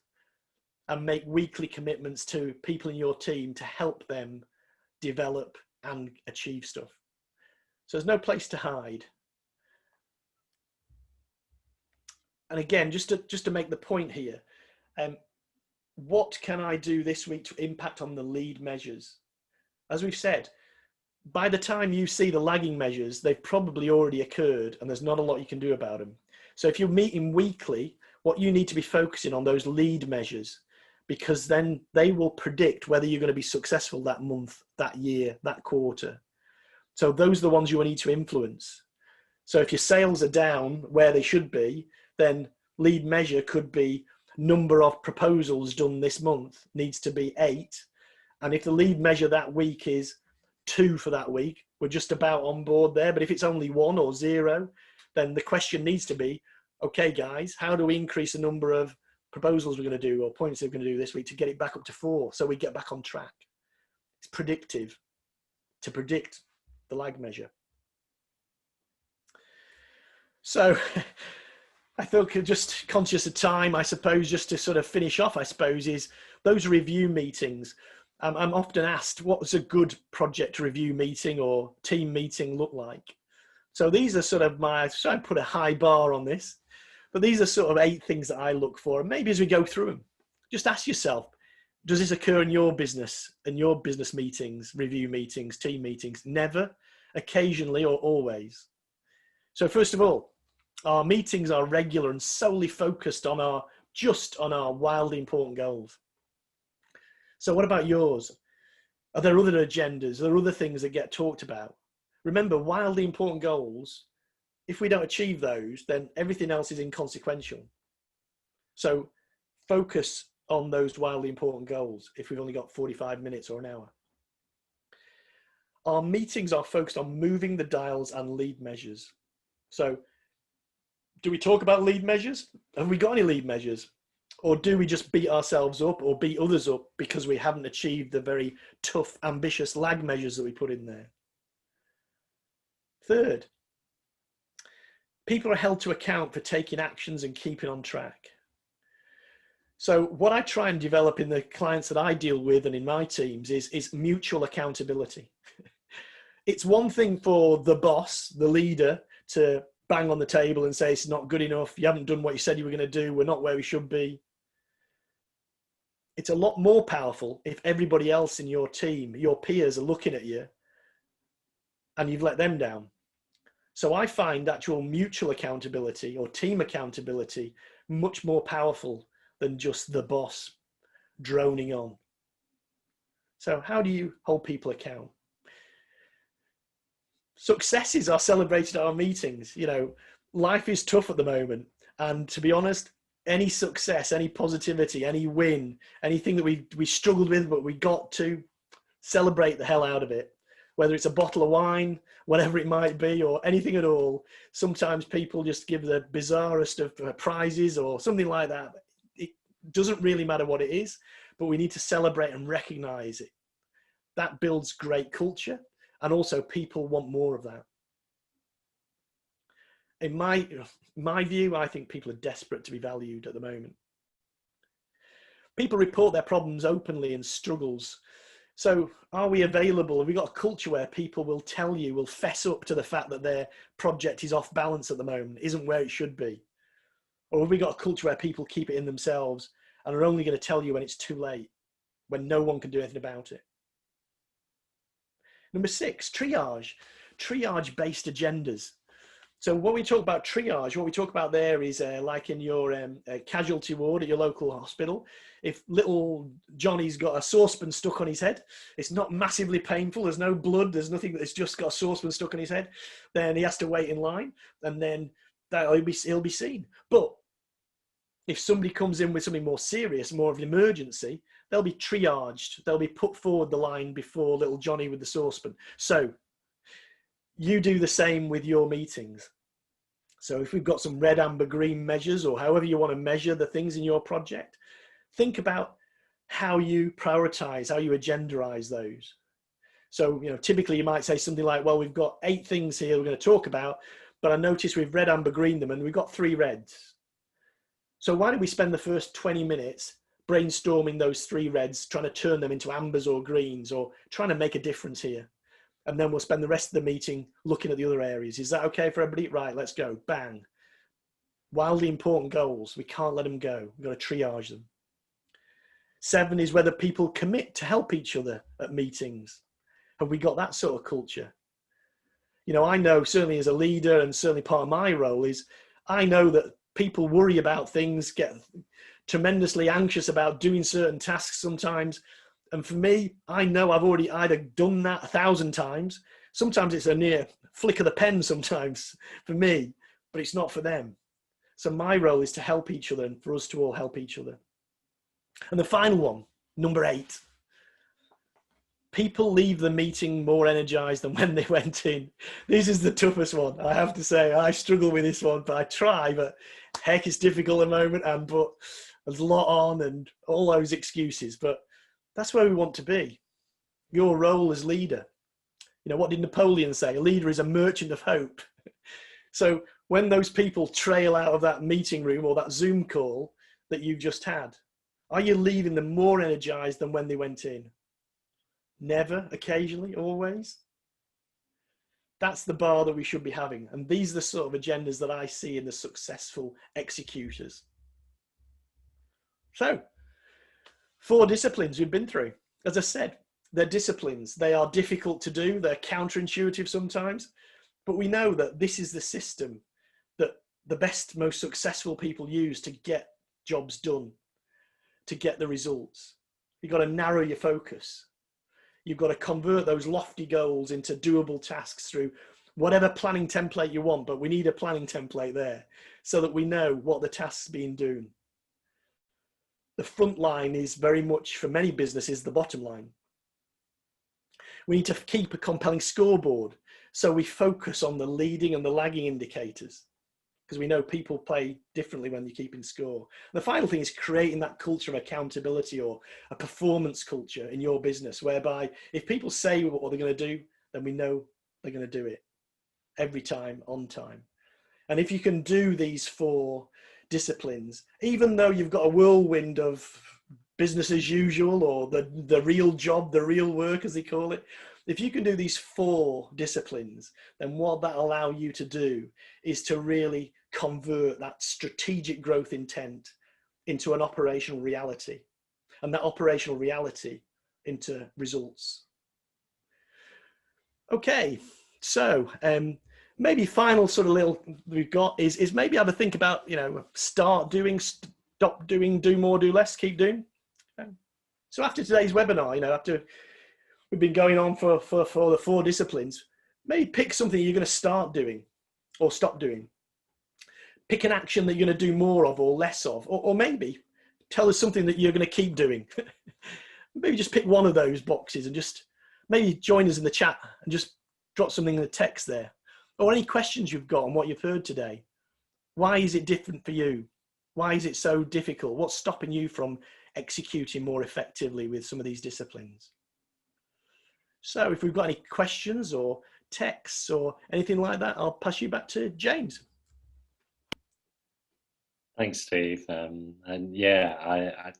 Speaker 1: and make weekly commitments to people in your team to help them develop and achieve stuff. So there's no place to hide. And again, just to make the point here, what can I do this week to impact on the lead measures? As we've said, by the time you see the lagging measures, they've probably already occurred and there's not a lot you can do about them. So if you're meeting weekly, what you need to be focusing on those lead measures, because then they will predict whether you're going to be successful that month, that year, that quarter. So those are the ones you will need to influence. So if your sales are down where they should be, then lead measure could be number of proposals done this month needs to be 8. And if the lead measure that week is 2 for that week, we're just about on board there. But if it's only 1 or 0, then the question needs to be, okay, guys, how do we increase the number of proposals we're going to do or points we're going to do this week to get it back up to 4 so we get back on track? It's predictive to predict the lag measure. So I thought, just conscious of time, I suppose, just to sort of finish off, I suppose, is those review meetings. I'm often asked, what does a good project review meeting or team meeting look like? So these are sort of so I put a high bar on this, but these are sort of 8 things that I look for. And maybe as we go through them, just ask yourself, does this occur in your business meetings, review meetings, team meetings? Never, occasionally, or always? So first of all, our meetings are regular and solely focused on just on our wildly important goals. So what about yours? Are there other agendas? Are there other things that get talked about? Remember, wildly important goals, if we don't achieve those, then everything else is inconsequential. So focus on those wildly important goals if we've only got 45 minutes or an hour. Our meetings are focused on moving the dials and lead measures. So do we talk about lead measures? Have we got any lead measures? Or do we just beat ourselves up or beat others up because we haven't achieved the very tough, ambitious lag measures that we put in there? Third, people are held to account for taking actions and keeping on track. So what I try and develop in the clients that I deal with and in my teams is mutual accountability. It's one thing for the boss, the leader, to bang on the table and say, it's not good enough, you haven't done what you said you were going to do, we're not where we should be. It's a lot more powerful if everybody else in your team, your peers, are looking at you and you've let them down. So I find actual mutual accountability or team accountability much more powerful than just the boss droning on. So how do you hold people account? Successes are celebrated at our meetings. You know, life is tough at the moment. And to be honest, any success, any positivity, any win, anything that we struggled with, but we got to celebrate the hell out of it. Whether it's a bottle of wine, whatever it might be, or anything at all. Sometimes people just give the bizarrest of prizes or something like that. It doesn't really matter what it is, but we need to celebrate and recognize it. That builds great culture. And also people want more of that. In my view, I think people are desperate to be valued at the moment. People report their problems openly and struggles. So are we available? Have we got a culture where people will tell you, will fess up to the fact that their project is off balance at the moment, isn't where it should be? Or have we got a culture where people keep it in themselves and are only going to tell you when it's too late, when no one can do anything about it? Number 6, triage. Triage-based agendas. So when we talk about triage, what we talk about there is like in your casualty ward at your local hospital, if little Johnny's got a saucepan stuck on his head, it's not massively painful, there's no blood, there's nothing, it's just got a saucepan stuck on his head, then he has to wait in line, and then he'll be seen. But if somebody comes in with something more serious, more of an emergency, they'll be triaged, they'll be put forward the line before little Johnny with the saucepan. So you do the same with your meetings. So if we've got some red, amber, green measures, or however you want to measure the things in your project, think about how you prioritize, how you agendarize those. So, typically you might say something like, well, we've got 8 things here we're going to talk about, but I noticed we've red, amber, green them, and we've got 3 reds. So why don't we spend the first 20 minutes brainstorming those 3 reds, trying to turn them into ambers or greens, or trying to make a difference here. And then we'll spend the rest of the meeting looking at the other areas. Is that okay for everybody? Right, let's go. Bang. Wildly important goals. We can't let them go. We've got to triage them. 7 is whether people commit to help each other at meetings. Have we got that sort of culture? I know certainly as a leader, and certainly part of my role is, I know that people worry about things, get tremendously anxious about doing certain tasks sometimes. And for me, I know I've already either done that 1,000 times. Sometimes it's a near flick of the pen sometimes for me, but it's not for them. So my role is to help each other, and for us to all help each other. And the final one, number 8. People leave the meeting more energized than when they went in. This is the toughest one, I have to say. I struggle with this one, but I try, but heck, it's difficult at the moment, but there's a lot on and all those excuses, but that's where we want to be. Your role as leader. What did Napoleon say? A leader is a merchant of hope. So when those people trail out of that meeting room or that Zoom call that you've just had, are you leaving them more energized than when they went in? Never, occasionally, always. That's the bar that we should be having. And these are the sort of agendas that I see in the successful executors. So, 4 disciplines we've been through. As I said, they're disciplines. They are difficult to do. They're counterintuitive sometimes. But we know that this is the system that the best, most successful people use to get jobs done, to get the results. You've got to narrow your focus. You've got to convert those lofty goals into doable tasks through whatever planning template you want, but we need a planning template there so that we know what the task's being done. The front line is very much, for many businesses, the bottom line. We need to keep a compelling scoreboard so we focus on the leading and the lagging indicators, because we know people play differently when you're keeping score. And the final thing is creating that culture of accountability, or a performance culture in your business, whereby if people say what they're going to do, then we know they're going to do it every time, on time. And if you can do these 4 disciplines, even though you've got a whirlwind of business as usual, or the real job, the real work as they call it, if you can do these 4 disciplines, then what that allow you to do is to really convert that strategic growth intent into an operational reality, and that operational reality into results. Okay, so maybe final sort of little we've got is maybe have a think about, start doing, stop doing, do more, do less, keep doing. So after today's webinar, after we've been going on for the 4 disciplines, maybe pick something you're going to start doing or stop doing. Pick an action that you're going to do more of or less of, or maybe tell us something that you're going to keep doing. Maybe just pick one of those boxes and just maybe join us in the chat and just drop something in the text there. Or any questions you've got on what you've heard today. Why is it different for you? Why is it so difficult? What's stopping you from executing more effectively with some of these disciplines? So if we've got any questions or texts or anything like that, I'll pass you back to James.
Speaker 2: Thanks, Steve. And yeah, I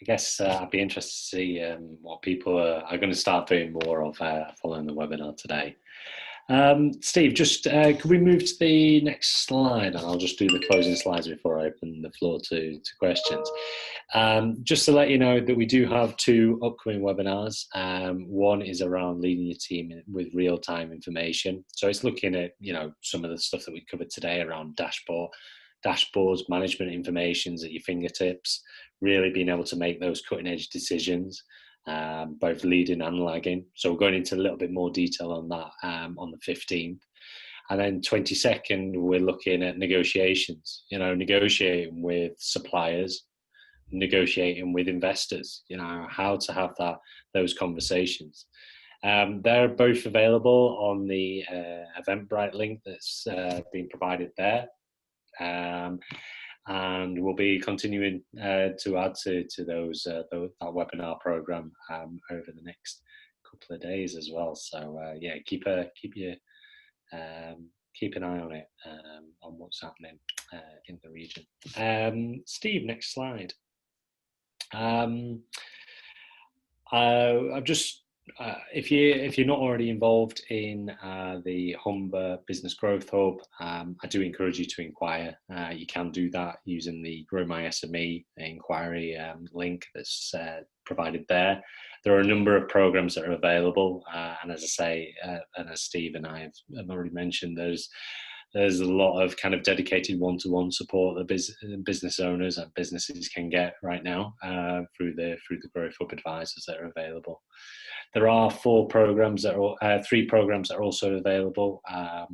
Speaker 2: guess I'd be interested to see what people are going to start doing more of following the webinar today. Steve, just could we move to the next slide? And I'll just do the closing slides before I open the floor to questions. Just to let you know that we do have 2 upcoming webinars. One is around leading your team with real-time information. So it's looking at, some of the stuff that we covered today around dashboards, management informations at your fingertips, really being able to make those cutting-edge decisions. Both leading and lagging. So we're going into a little bit more detail on that on the 15th. And then 22nd, we're looking at negotiations, negotiating with suppliers, negotiating with investors, how to have those conversations. They're both available on the Eventbrite link that's been provided there. And we'll be continuing to add to those that webinar program over the next couple of days as well. So keep an eye on it, on what's happening in the region. Steve, next slide. I've just if you're not already involved in the Humber Business Growth Hub, I do encourage you to inquire. You can do that using the Grow My SME inquiry link that's provided there. There are a number of programs that are available, and as I say, and as Steve and I have already mentioned, there's a lot of kind of dedicated one-to-one support that business owners and businesses can get right now through the Growth Hub advisors that are available. There are 3 programs that are also available. The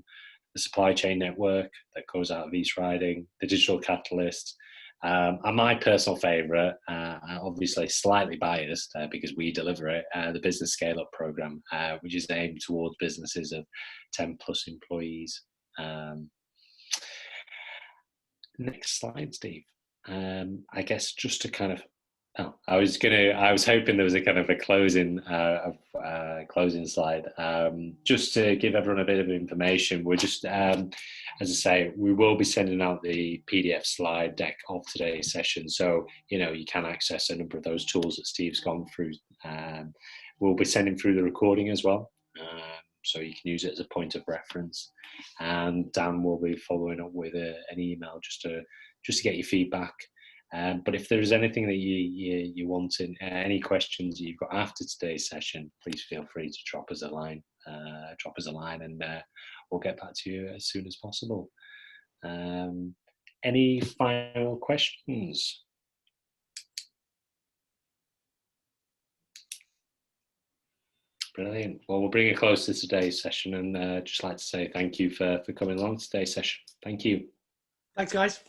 Speaker 2: Supply Chain Network that goes out of East Riding, the Digital Catalyst, and my personal favourite, obviously slightly biased because we deliver it, the Business Scale Up program, which is aimed towards businesses of 10 plus employees. Next slide, Steve. I guess just to kind of, I was hoping there was a kind of a closing slide. Just to give everyone a bit of information, we're just, as I say, we will be sending out the PDF slide deck of today's session. So, you can access a number of those tools that Steve's gone through. We'll be sending through the recording as well. So you can use it as a point of reference. And Dan will be following up with an email just to get your feedback. But if there's anything that you want, any questions you've got after today's session, please feel free to drop us a line, and we'll get back to you as soon as possible. Any final questions? Brilliant. Well, we'll bring a close to today's session, and just like to say thank you for coming along to today's session. Thank you.
Speaker 1: Thanks, guys.